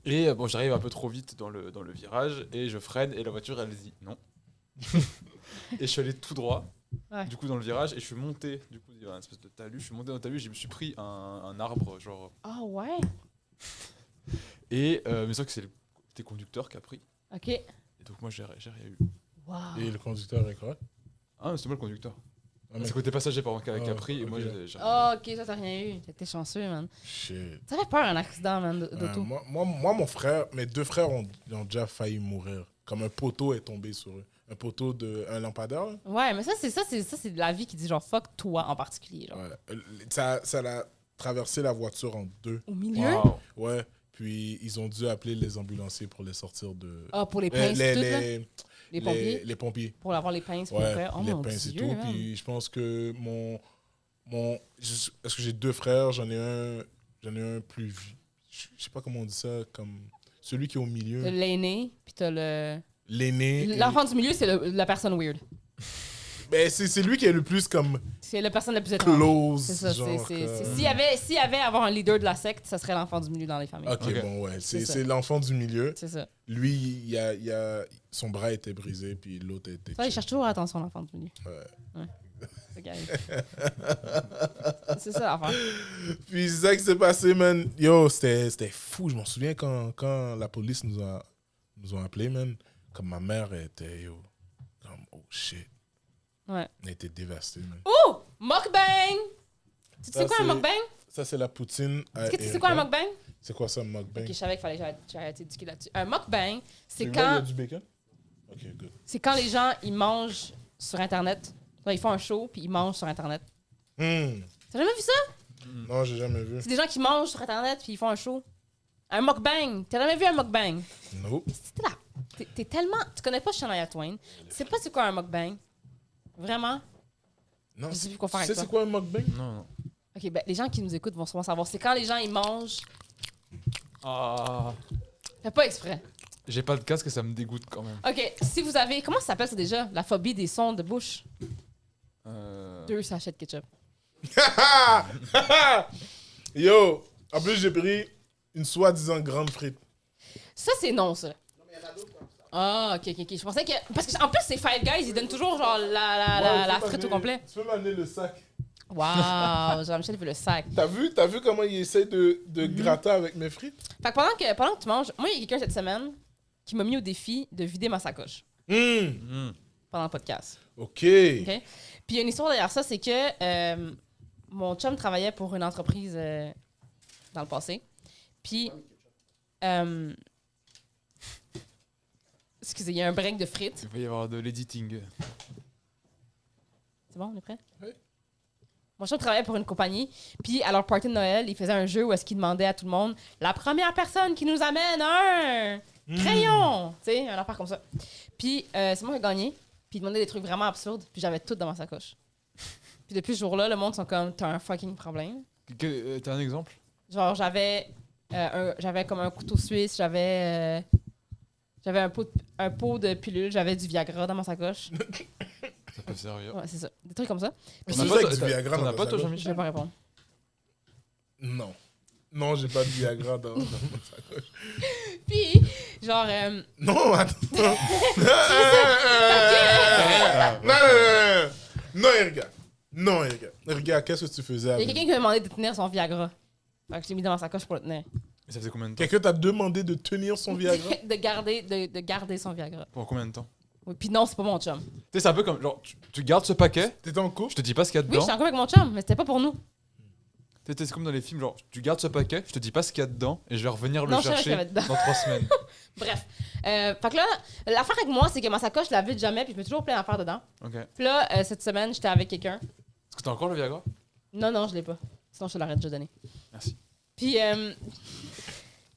Et j'arrive un peu trop vite dans le virage. Et je freine. Et la voiture, elle dit non. Et je suis allé tout droit. Ouais. Du coup, dans le virage. Et je suis monté. Du coup, il y avait une espèce de talus. Je suis monté dans le talus. Je me suis pris un arbre, genre... Ah ouais? Et mais sauf que c'était le conducteur qui a pris. OK. Et donc moi j'ai rien eu. Wow. Et le conducteur est correct? Ah, c'était moi le conducteur. Ah, mais- C'est côté passager par qui a Ah, pris et moi ok. j'ai Ah, OK, ça, t'as rien eu. T'étais chanceux, man. Shit. Ça fait peur, un accident, man, d'auto. Moi, mon frère, mes deux frères ont déjà failli mourir. Comme un poteau est tombé sur eux. Un poteau un lampadaire. Là. Ouais, mais ça, c'est de la vie qui dit genre fuck toi en particulier. Genre. Ouais. Ça a traversé la voiture en deux. Au milieu? Wow. Ouais. Puis ils ont dû appeler les ambulanciers pour les sortir de. Ah, pour les pinces, les, tout, là? les, Les pompiers? les pompiers. Pour avoir les pinces, pour Ouais, faire. Oh les mon pinces et Dieu, tout. man. Puis je pense que parce que j'ai deux frères, j'en ai un plus vieux. Je sais pas comment on dit ça, comme celui qui est au milieu. T'as l'aîné, puis t'as le... L'aîné. L'enfant du milieu, c'est la personne weird. Ben, c'est lui qui est le plus comme C'est la personne la plus étrange. close. C'est ça. genre, S'il y avait à avoir un leader de la secte, ça serait l'enfant du milieu dans les familles. Ok, Ok. bon, ouais. C'est ça. C'est l'enfant du milieu. C'est ça. Lui, son bras était brisé, puis l'autre était. Ça, il cherche toujours attention, l'enfant du milieu. Ouais. C'est ça qui arrive. C'est ça l'affaire. Puis c'est ça qui s'est passé, man. Yo, c'était fou. Je m'en souviens quand la police nous a appelés, man. Comme ma mère était, yo, comme, oh shit. Ouais. Elle était dévastée, man. Ouh! Mukbang! Tu sais Ça, quoi un c'est- mukbang? Ça, c'est la poutine. Est-ce que tu sais quoi un mukbang? C'est quoi ça, un mukbang? Ok, je savais qu'il fallait que j'arrête d'éduquer là-dessus. Un mukbang, c'est Celui-là, il y a quand, du bacon? Ok, good. c'est quand les gens ils mangent sur Internet. Ils font un show puis ils mangent sur Internet. T'as jamais vu ça? Non, j'ai jamais vu. C'est des gens qui mangent sur Internet puis ils font un show. Un mukbang. T'as jamais vu un mukbang? Nope. C'était là. T'es tellement... Tu connais pas Shania Twain. Tu sais pas c'est quoi un mukbang? Vraiment? Non, Je sais plus quoi faire tu sais avec c'est quoi un mukbang? Non. Ok, ben les gens qui nous écoutent vont sûrement savoir. C'est quand les gens ils mangent... Ah. Fais pas exprès. J'ai pas de casque et ça me dégoûte quand même. Ok, si vous avez... Comment ça s'appelle ça déjà? La phobie des sons de bouche. Euh... 2 sachets de ketchup. Yo, en plus, j'ai pris une soi-disant grande frite. Ça, c'est non, ça. Ah, ok. Je pensais que... Parce qu'en plus, ces Five Guys, ils donnent toujours genre la frite au complet. Tu peux m'amener le sac. Waouh, Jean-Michel veut le sac. T'as vu comment il essaie de gratter avec mes frites? Fait que pendant que tu manges, moi, il y a quelqu'un cette semaine qui m'a mis au défi de vider ma sacoche pendant le podcast. Ok. OK? Puis il y a une histoire derrière ça, c'est que mon chum travaillait pour une entreprise dans le passé. Puis... excusez, il y a un break de frites. Il va y avoir de l'editing. C'est bon, on est prêt? Oui. Mon chum travaillait pour une compagnie, puis à leur party de Noël, il faisait un jeu où est-ce qu'il demandait à tout le monde la première personne qui nous amène un crayon, tu sais, un affaire comme ça. Puis c'est moi qui ai gagné, puis il demandait des trucs vraiment absurdes, puis j'avais tout dans ma sacoche. Puis depuis ce jour-là, le monde sont comme t'as un fucking problème. T'as un exemple? Genre j'avais comme un couteau suisse, j'avais un pot de pilules, j'avais du Viagra dans ma sacoche. Ça peut servir. Ouais, c'est ça, des trucs comme ça. C'est T'en as ça pas, avec du Viagra t'en dans as ta pas toi, sacoche? Je vais Jean-Michel? pas répondre. Non. Non, j'ai pas de Viagra dans ma sacoche. Puis genre Non, attends. Non, Erika. Non, Erika. Erika, qu'est-ce que tu faisais il y a avec? quelqu'un qui m'a demandé de tenir son Viagra. Fait que je l'ai mis dans ma sacoche pour le tenir. Et ça faisait combien de temps? Quelqu'un t'a demandé de tenir son Viagra? de garder son Viagra. Pour combien de temps? Oui, puis non, c'est pas mon chum. Tu sais, c'est un peu comme, genre, tu gardes ce paquet, T'étais en couple? je te dis pas ce qu'il y a Oui, dedans. j'étais encore avec mon chum, mais c'était pas pour nous. Tu sais, c'est comme dans les films, genre, tu gardes ce paquet, je te dis pas ce qu'il y a dedans, et je vais revenir le Non, je savais ce qu'il y chercher avait dedans. dans 3 semaines. Bref. Fait que là, l'affaire avec moi, c'est que ma sacoche, je la vide jamais, puis je mets toujours plein d'affaires dedans. Ok. Est-ce Puis là, cette semaine, j'étais avec quelqu'un. que t'as encore le Viagra? Non, je l'ai pas. Sinon, je te l'aurais déjà donné. Merci. Puis,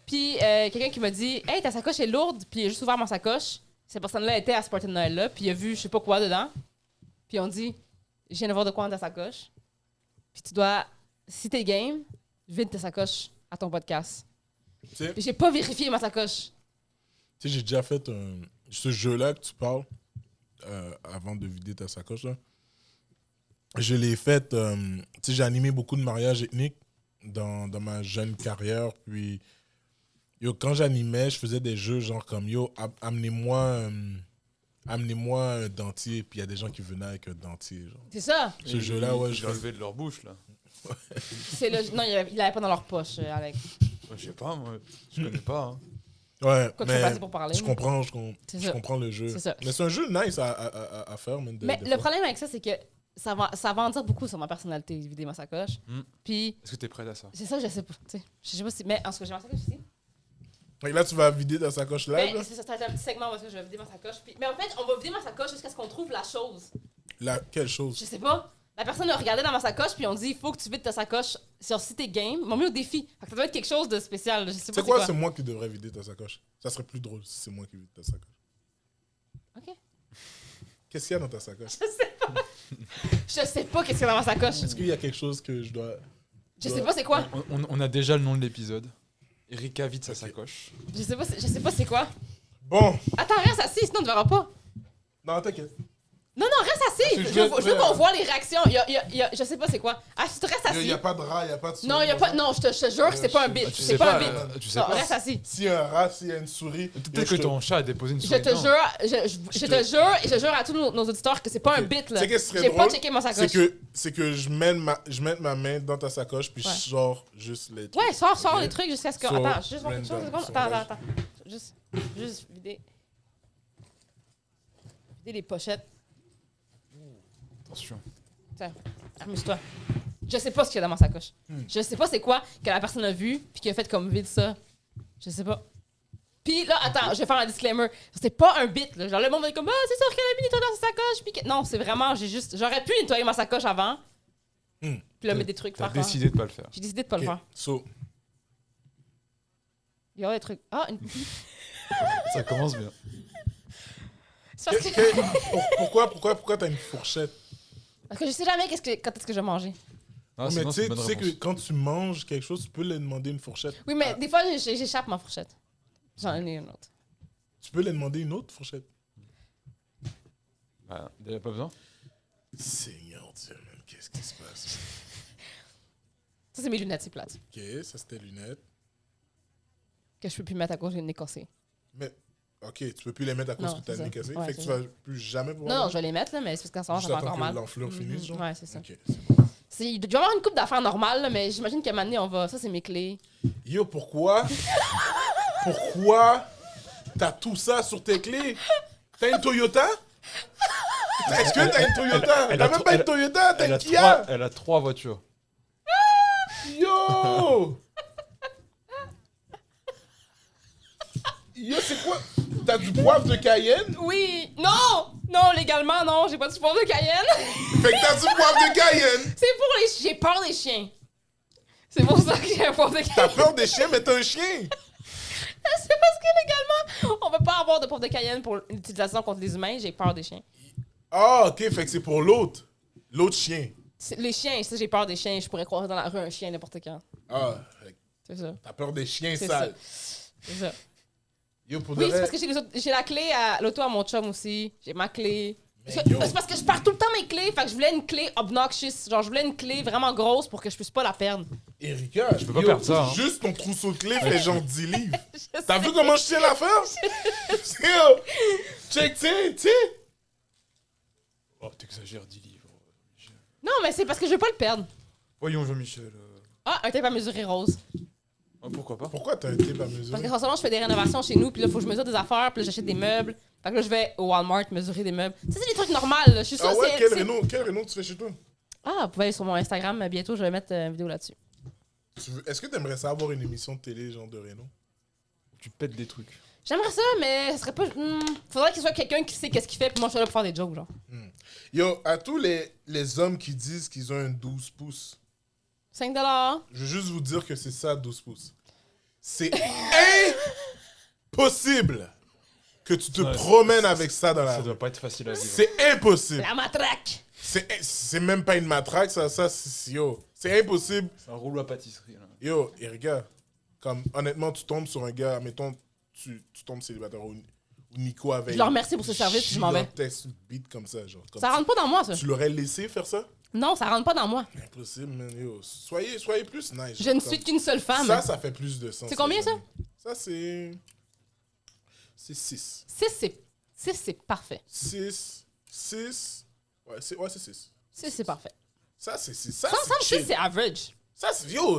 quelqu'un qui m'a dit « Hey, ta sacoche est lourde. » Puis il a juste ouvert ma sacoche. Cette personne-là était à ce party de Noël-là. Puis il a vu je sais pas quoi dedans. Puis on dit « Je viens de voir de quoi dans ta sacoche. Puis tu dois, si t'es game, vide ta sacoche à ton podcast. » Tu sais, Puis j'ai pas vérifié ma sacoche. j'ai déjà fait ce jeu-là que tu parles avant de vider ta sacoche. Là. Je l'ai fait. Tu sais, j'ai animé beaucoup de mariages ethniques dans ma jeune carrière. Puis, yo, quand j'animais, je faisais des jeux genre comme yo, amenez-moi un dentier. Puis il y a des gens qui venaient avec un dentier. Genre. C'est ça. Ce jeu-là, ouais, je je l'ai enlevé de leur bouche, là. Non, il l'avait pas dans leur poche, Alex. Ouais, je sais pas, moi, je connais pas. Hein. Ouais, Quoi que je mais sois passé pour parler. je comprends, C'est je ça. comprends le jeu. C'est ça. Mais c'est un jeu nice à faire. Même Mais le problème avec ça, c'est que ça va en dire beaucoup sur ma personnalité, vider ma sacoche. Mm. Puis, Est-ce que t'es prête à ça? c'est ça, je sais pas. Tu sais, je sais pas si. Mais en ce que j'ai ma sacoche ici. Et là, tu vas vider ta sacoche là. Ben, c'est ça, c'est un petit segment où est-ce que je vais vider ma sacoche. Puis, mais en fait, on va vider ma sacoche jusqu'à ce qu'on trouve la chose. Quelle chose? Je sais pas. La personne a regardé dans ma sacoche, puis on dit il faut que tu vides ta sacoche sur si t'es game. Ils m'ont mis au défi. Fait que ça doit être quelque chose de spécial. Je sais pas C'est quoi, c'est moi qui devrais vider ta sacoche? Ça serait plus drôle si c'est moi qui vide ta sacoche. Ok. Qu'est-ce qu'il y a dans ta sacoche? Je sais pas qu'est-ce qu'il y a dans ma sacoche. Est-ce qu'il y a quelque chose que je dois... Je sais pas c'est quoi. On a déjà le nom de l'épisode. Erika vide sa sacoche. Je sais pas c'est quoi. Bon, Attends, reste assis, sinon on ne verra pas. non, t'inquiète. Non, reste assis. Parce que Je veux qu'on voit les réactions. Je sais pas c'est quoi. Ah, si tu restes Il assis. n'y a pas de rat, il n'y a pas de souris. Non, il y a pas. Non, je te jure que c'est pas un bit. tu C'est sais pas un pas, bit. tu sais Non, pas. reste assis. S'il y a un rat, s'il y a une souris... Peut-être que ton chat a déposé une Je souris. te dedans. jure, je te jure et je jure à tous nos auditeurs que c'est pas un Ok. bit Tu là. sais qu'est-ce qui serait J'ai pas drôle? checké ma sacoche. C'est que je mette ma main dans ta sacoche, puis Ouais. je sors juste les trucs. Ouais, sors Ok. les trucs jusqu'à ce que. So, Attends, juste voir quelque chose. random. Une seconde. Attends. Juste vider. Vider les pochettes. Attention. Tiens, amuse-toi. Je sais pas ce qu'il y a dans ma sacoche. Je sais pas c'est quoi que la personne a vu puis qui a fait comme vide ça. Je sais pas. Puis là, attends, je vais faire un disclaimer. C'est pas un bit, là. Genre, le monde va être comme, ah, c'est sûr qu'elle a mis nettoyer dans sa sacoche. Puis non, c'est vraiment, j'aurais pu nettoyer ma sacoche avant. Puis là, mettre des trucs. T'as faire décidé de pas le faire. J'ai décidé de pas le faire. So, Il y aura des trucs. Ah, Ça commence bien. c'est parce que, pourquoi t'as une fourchette? parce que je sais jamais quand est-ce que je vais manger. Ah, Mais sinon, tu c'est sais, une bonne tu sais que réponse. quand tu manges quelque chose, tu peux lui demander une fourchette. Oui, mais des fois, j'échappe ma fourchette. J'en ai une autre. Tu peux lui demander une autre fourchette. Bah, déjà pas besoin. Seigneur Dieu, man, qu'est-ce qui se passe? Ça, c'est mes lunettes, c'est plate. Ok, ça c'était lunettes. Que je peux plus mettre à cause j'ai le nez cassé. Mais, ok, tu peux plus les mettre à cause Non, que t'as c'est le nez ça. cassé. Ouais, fait que c'est tu vas plus jamais pouvoir. Non, je vais les mettre, là, mais c'est parce qu'en ce moment, Juste ça fait attends encore que mal. l'enflure finisse, genre. Ouais, c'est ça. Ok. Il doit y avoir une coupe d'affaires normales, là, mais j'imagine qu'à un moment donné, on va. Ça, c'est mes clés. Yo, pourquoi t'as tout ça sur tes clés? T'as une Toyota? Est-ce que t'as une Toyota? Elle T'as a même tro- pas une Toyota, t'as Elle une a Kia? elle a 3 voitures. Yo! Yo, c'est quoi? T'as du poivre de Cayenne? Oui! Non, légalement, non, j'ai pas du poivre de Cayenne. Fait que t'as du poivre de Cayenne! C'est pour les. J'ai peur des chiens. C'est pour ça que j'ai un poivre de T'as Cayenne. peur des chiens, mais t'as un chien! C'est parce que légalement, on peut pas avoir de poivre de Cayenne pour l'utilisation contre les humains. J'ai peur des chiens. Ah, ok, fait que c'est pour l'autre. L'autre chien. Les chiens, ça, j'ai peur des chiens. Je pourrais croiser dans la rue un chien n'importe quand. Ah, fait que C'est ça. t'as peur des chiens C'est sales. C'est ça. Yo, pour Oui, de c'est vrai, parce que j'ai la clé à l'auto à mon chum aussi. J'ai ma clé. Mais C'est yo. parce que je perds tout le temps mes clés. Fait que je voulais une clé obnoxious. Genre, je voulais une clé vraiment grosse pour que je puisse pas la perdre. Erika, Je peux pas perdre ça, hein. Juste ton trousseau de clés fait genre 10 livres. Je T'as sais. vu comment je tiens l'affaire? Yo, check, tu sais. Oh, t'exagères 10 livres. Non, mais c'est parce que je veux pas le perdre. Voyons, Jean-Michel. Ah, un tape à mesurer rose. Oh, pourquoi pas? Pourquoi t'as un tape à Parce mesurer? que forcément, je fais des rénovations chez nous, puis là, il faut que je mesure des affaires, puis là, j'achète des meubles. Fait que là, je vais au Walmart mesurer des meubles. Ça, c'est des trucs normaux. Là. Je suis sûre Ah ouais, c'est- quel réno tu fais chez toi? Ah, vous pouvez aller sur mon Instagram. Bientôt, je vais mettre une vidéo là-dessus. Est-ce que t'aimerais ça avoir une émission de télé genre de réno? Tu pètes des trucs. J'aimerais ça, mais ce serait pas. Faudrait qu'il soit quelqu'un qui sait qu'est-ce qu'il fait, puis moi, je suis là pour faire des jokes, genre. Yo, à tous les hommes qui disent qu'ils ont un 12 pouces, 5 je veux juste vous dire que c'est ça, 12 pouces. C'est impossible que tu te Ouais, promènes avec ça dans la Ça rue. doit pas être facile à vivre. C'est impossible. La matraque! C'est même pas une matraque, ça yo. C'est impossible. C'est un rouleau à pâtisserie. Là. Yo, et regarde, comme honnêtement, tu tombes sur un gars, mettons, tu tombes célibataire ou Nico avec. Je leur remercie pour ce service, puis je m'en vais. gigantesque beat comme ça, genre. Comme Ça rentre pas dans moi, ça. tu l'aurais laissé faire ça? Non, ça rentre pas dans moi. Impossible, man. Yo, soyez plus nice. Je ne Comme- suis qu'une seule femme. Ça fait plus de sens. C'est combien, ça? Ça, c'est 6. 6, c'est parfait. 6. Ouais, c'est 6. 6, c'est parfait. Ça, c'est 6. Ça, Ça me semble c'est 6, chill. c'est average. Ça, c'est. Yo,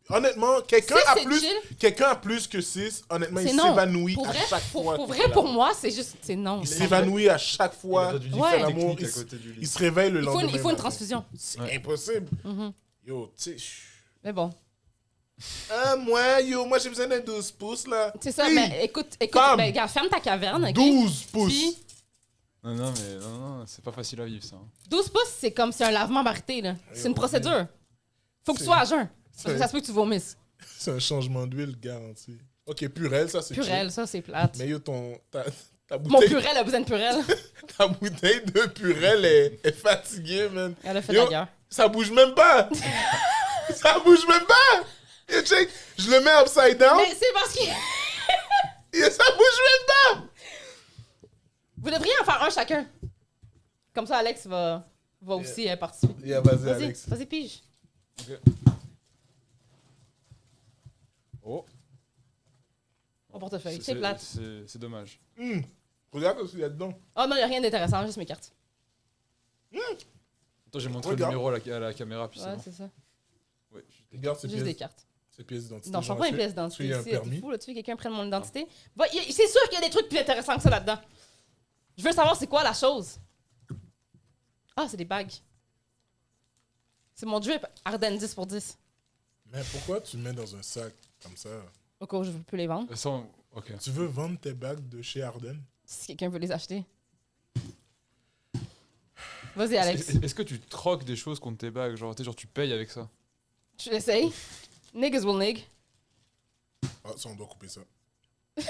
honnêtement, quelqu'un Six, a c'est plus. chill. Quelqu'un a plus que 6. Honnêtement, C'est il non. s'évanouit Pour à vrai, chaque fois. pour qu'il vrai, fait pour l'amour. moi, c'est juste. C'est non. Il s'évanouit à chaque fois. Il Ouais. fait l'amour. technique à côté du lit. Il se réveille le lendemain. Il faut une matin. transfusion. C'est Ouais. impossible. Mhm. Yo, tu sais. Mais bon, Moi, j'ai besoin d'un 12 pouces, là. c'est ça. Hey, Mais écoute, femme. ben, regarde, ferme ta caverne. ok? 12 pouces. Puis, Non, non, mais non, c'est pas facile à vivre ça. 12 pouces, c'est comme c'est un lavement barité, là. C'est une ouais. procédure. Faut que tu C'est- sois à jeun. Parce que c'est- ça se peut que tu vomisses. C'est un changement d'huile garanti. Ok, Purel, ça, c'est Purel, chill. ça, c'est plate. Mais yo, ta Mon bouteille, Purel a besoin de Purel. ta bouteille de Purel est fatiguée, man. Elle a fait Yo, d'ailleurs. Ça bouge même pas. Ça bouge même pas. Et check, je le mets upside down. Mais c'est parce que. Et ça bouge même pas. Vous devriez en faire un chacun. Comme ça, Alex va aussi participer. Yeah, vas-y, Vas-y, Alex. vas-y, pige. Oh, Mon portefeuille. C'est plate. C'est dommage. Regarde ce qu'il y a dedans. Oh non, il n'y a rien d'intéressant, juste mes cartes. Attends, j'ai montré Regarde. le numéro à la caméra, puis c'est Ouais, bon. c'est ça. Ouais, Regarde ces Juste des pièces, cartes. ces pièces d'identité. Non, je ne Genre, pas une pièce est-ce qu'il d'identité y a un ici. permis? T'es fou, là, tu veux que quelqu'un prenne mon identité? C'est sûr qu'il y a des trucs plus intéressants que ça là-dedans. Je veux savoir c'est quoi la chose. Ah, c'est des bagues. C'est mon drip Arden 10 pour 10. Mais pourquoi tu mets dans un sac comme ça? Au cas où je peux les vendre. Ok. Tu veux vendre tes bagues de chez Arden? Si quelqu'un veut les acheter. Vas-y, Alex. Est-ce que tu troques des choses contre tes bagues? Genre, tu payes avec ça? Tu l'essayes. Niggas will nig. Ah, ça, on doit couper ça. Non,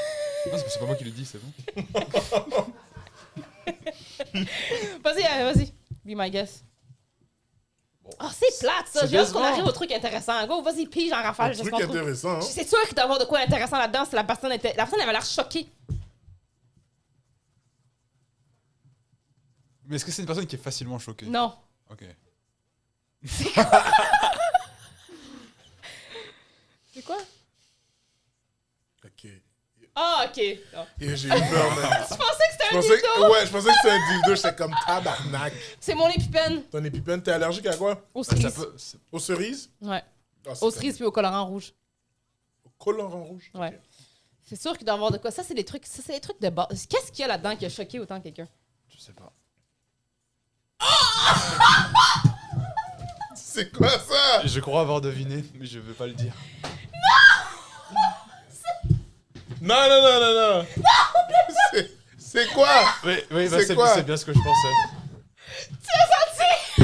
c'est pas moi qui l'ai dit, c'est bon. Vas-y. Be my guest. Bon. Oh, c'est plate, ça. C'est J'ai hâte qu'on décevant. arrive au truc intéressant. Go, vas-y, pige en rafale. Un je truc comprends. intéressant, hein? C'est sûr qu'il doit y avoir de quoi intéressant là-dedans si la personne était. La personne avait l'air choquée. Mais est-ce que c'est une personne qui est facilement choquée? Non. Ok. C'est quoi? Ok. Ah, ok. Non. Et j'ai eu peur, man. Je pensais que c'était Je un pensais dildo. je pensais que c'était un dildo. J'étais comme tabarnak. C'est mon épipène. Ton épipène, t'es allergique à quoi? Aux Ça cerises. peut- Aux cerises? Ouais. Ah, c'est Aux cerises puis au colorant rouge. Au colorant rouge? Ouais. C'est sûr qu'il doit y avoir de quoi. Ça, c'est des trucs de base. Qu'est-ce qu'il y a là-dedans qui a choqué autant quelqu'un? Je sais pas. C'est quoi ça? Je crois avoir deviné, mais je veux pas le dire. Non! C'est quoi? Oui, C'est quoi? c'est bien ce que je pensais. Tu l'as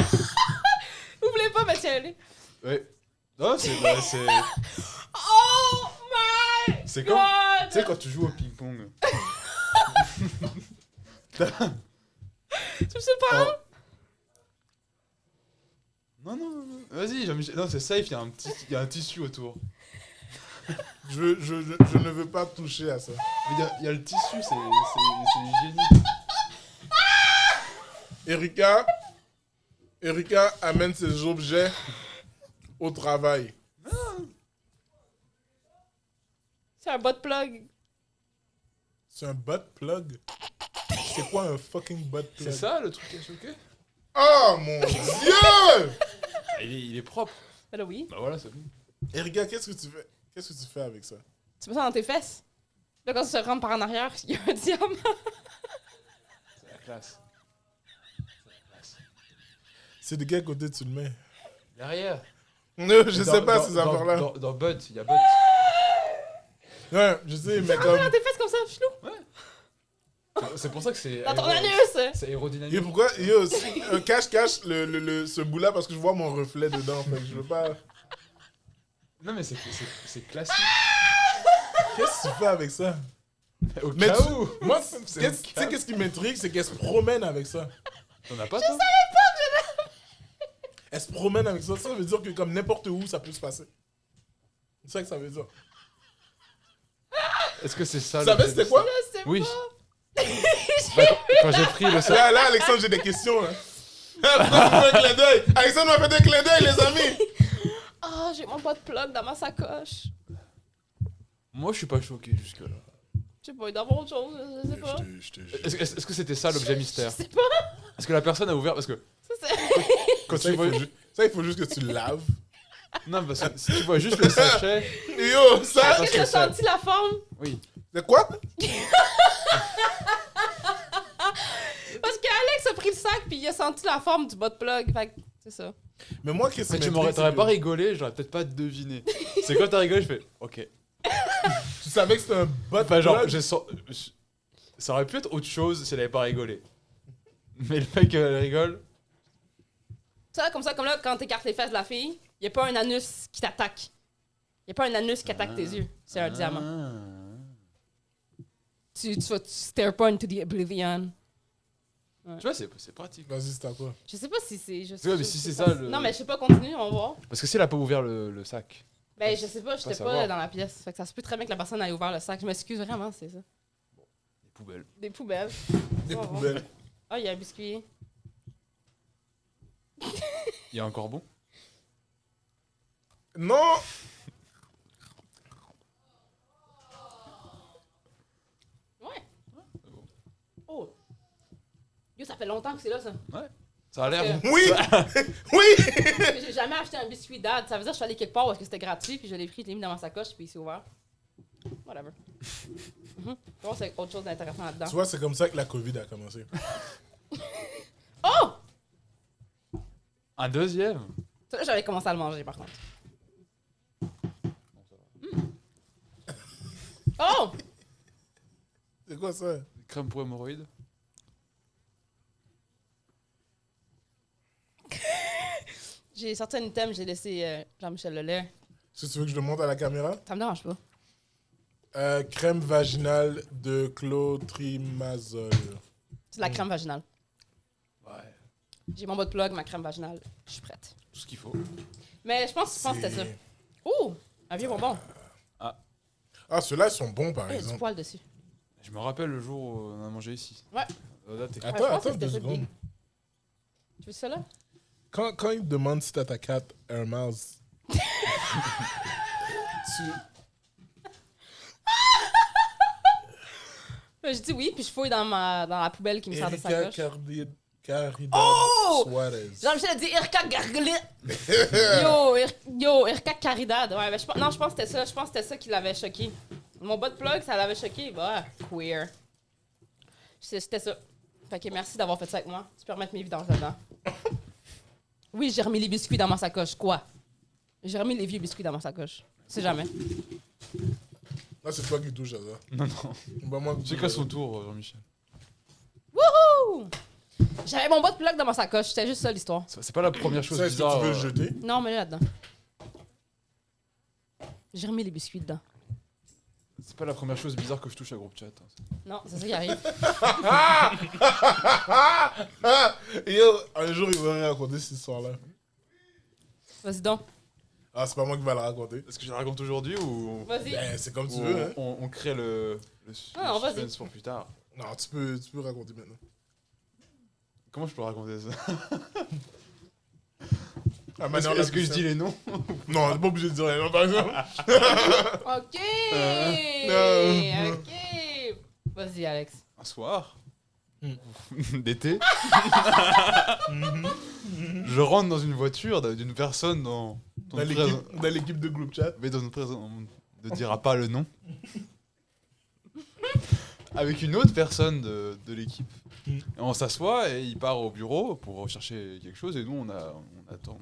senti? Vous voulez pas, mais tiens, allez. Oui. Non, c'est. Oh my C'est god! comme. Tu sais, quand tu joues au ping-pong. Tu sais pas? Oh. Non. Vas-y, non, c'est safe, il y a un tissu autour. Je ne veux pas toucher à ça. Il y a le tissu, c'est hygiénique. Erika amène ses objets au travail. C'est un butt plug. C'est un butt plug? C'est quoi un fucking butt plug? C'est ça le truc qui a choqué? Oh mon dieu! Il est propre. Alors oui. Bah voilà, c'est bon. Erika, qu'est-ce que tu fais? Qu'est-ce que tu fais avec ça? Tu mets ça dans tes fesses. Là, quand tu te rentres par en arrière, il y a un diamant. C'est la classe. C'est de quel côté tu le mets? Derrière. Non, je sais pas ces affaires-là. Dans Bud, il y a Bud. Ouais, je sais, mais Tu comme... mets dans tes fesses comme ça, chelou. C'est pour ça que c'est. Dans ton anus. C'est aérodynamique. Et pourquoi? Yo, cache ce bout-là parce que je vois mon reflet dedans. Fait que je veux pas... Non, mais c'est classique. Qu'est-ce que tu fais avec ça? Au Mais cas où. Moi, C'est tu au sais, cas où. qu'est-ce qui m'intrigue, c'est qu'elle se promène avec ça. T'en as pas, toi? Elle se promène avec ça. Ça veut dire que comme n'importe où, ça peut se passer. C'est ça que ça veut dire. Est-ce que c'est ça? Tu savais c'était quoi? Je sais Oui. pas. Bah, quand j'ai pris le sac. Là, Alexandre, j'ai des questions. Là. Pourquoi tu fais un clin d'œil? Alexandre m'a fait un clin d'œil, les amis. Ah, j'ai mon pot de plug dans ma sacoche. Moi, je suis pas choqué jusque-là. Je sais pas, il doit y avoir autre chose, je sais pas. Je te jure. Est-ce que c'était ça l'objet Je mystère? sais pas. Est-ce que la personne a ouvert. Parce que Ça, c'est... quand Ça, tu vois. il faut juste que tu le laves. Non, parce que si tu vois juste le sachet. Yo, ça, Est-ce que j'ai senti la forme? Oui. c'est quoi? Parce qu'Alex a pris le sac puis il a senti la forme du bas de plug. Fait que c'est ça. Mais moi, qu'est-ce Mais qui tu m'intrigue, t'aurais c'est pas que rigolé, j'aurais peut-être pas deviné. C'est quand t'as rigolé, je fais ok. tu savais que c'était un bot Enfin, genre, plug? ça aurait pu être autre chose si elle avait pas rigolé. Mais le fait qu'elle rigole. Tu vois, comme ça, comme là, quand t'écartes les fesses de la fille, y a pas un anus qui t'attaque. Y a pas un anus qui attaque tes yeux. C'est un diamant. Tu vas tu stare pas into the oblivion. Tu vois, c'est pratique. Vas-y, c'est à quoi? Je sais pas si c'est... Ouais, mais si c'est ça, le- Non, mais je sais pas, continue, on va voir. Parce que si elle a pas ouvert le sac. Ben, je sais pas, j'étais savoir. pas dans la pièce. Fait que ça se peut très bien que la personne ait ouvert le sac. Je m'excuse vraiment, c'est ça. Les poubelles. Des poubelles. Des On va voir. poubelles. Ah, il y a un biscuit. Il y a encore bon? Non! Ouais. Oh. Yo, ça fait longtemps que c'est là, ça. Ça a l'air. Parce Oui! Oui! Parce que j'ai jamais acheté un biscuit dad. Ça veut dire que je suis allée quelque part parce que c'était gratuit, puis je l'ai pris, je l'ai mis dans ma sacoche, puis c'est ouvert. Whatever. Bon, c'est autre chose d'intéressant là-dedans. Tu vois, c'est comme ça que la COVID a commencé. Oh! Un deuxième? Ça, là, j'avais commencé à le manger, par contre. Oh! C'est quoi ça? Crème pour hémorroïdes? J'ai sorti un item, j'ai laissé Jean-Michel Lelay. Si tu veux que je le montre à la caméra? Ça me dérange pas. Crème vaginale de clotrimazole. C'est de la crème vaginale. Ouais. J'ai mon bas de plug, ma crème vaginale. Je suis prête. Tout ce qu'il faut. Mais je pense que c'était ça. Oh! Un vieux bonbon. Ah, ceux-là, ils sont bons, par Il y a du exemple. poil dessus. Je me rappelle le jour où on a mangé ici. Ouais. Là, t'es- je Attends, pense que attends c'était 2 ça, secondes. Big. Tu veux ça là? Quand ils te demandent si t'as ta carte Air Miles, tu... Je dis oui, puis je fouille dans la poubelle qui me sert de Erika sacoche. Caridad Oh! Suarez. Jean-Michel a dit Erika Garglit. Erika Caridad. Ouais, mais non, je pense que c'était ça. Je pense que c'était ça qui l'avait choqué. Mon bas de plug, ça l'avait choqué. Bah, queer. C'était ça. Fait que merci d'avoir fait ça avec moi. Tu peux remettre mes vidanges là-dedans. Oui, j'ai remis les biscuits dans ma sacoche. Quoi? J'ai remis les vieux biscuits dans ma sacoche. C'est jamais. Là, c'est toi qui touches à ça. Non, non. Bah, moi, C'est qu'à son tour, Jean-Michel. Wouhou! J'avais mon bas de plug dans ma sacoche. C'était juste ça l'histoire. C'est pas la première chose Ça, est-ce que bizarre. tu veux le jeter? Non, mais là-dedans. J'ai remis les biscuits dedans. C'est pas la première chose bizarre que je touche à groupe chat. Non, c'est ça qui arrive. Yo, un jour, il va raconter cette histoire-là. Vas-y donc. Ah, c'est pas moi qui va la raconter. Est-ce que je la raconte aujourd'hui ou Vas-y. Ben, c'est comme tu ou veux, hein. on crée le Non, vas-y. suspense pour plus tard? Non, tu peux raconter maintenant. Comment je peux raconter ça? Ah, maintenant, Est-ce que je dis les noms? Non, t'es pas obligé de dire rien, par exemple. Ok! Ok! Vas-y, Alex. Un soir Mm. d'été, je rentre dans une voiture d'une personne dans Dans l'équipe de group chat. mais dans une ne dira pas le nom, avec une autre personne de l'équipe. Et on s'assoit et il part au bureau pour rechercher quelque chose et nous on attend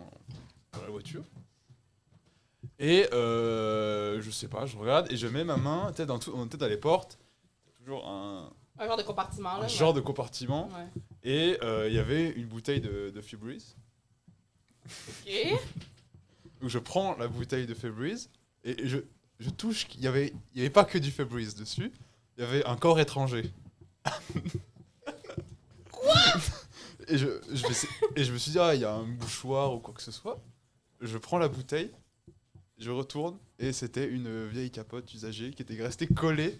dans la voiture. Et je sais pas, je regarde et je mets ma main, on était dans les portes, toujours un genre de compartiment, là. genre de compartiment. Ouais. Et il y avait une bouteille de Febreze. OK. Donc je prends la bouteille de Febreze et je touche, il y avait pas que du Febreze dessus, il y avait un corps étranger. Quoi? et je me suis dit, il y a un mouchoir ou quoi que ce soit. Je prends la bouteille, je retourne et c'était une vieille capote usagée qui était restée collée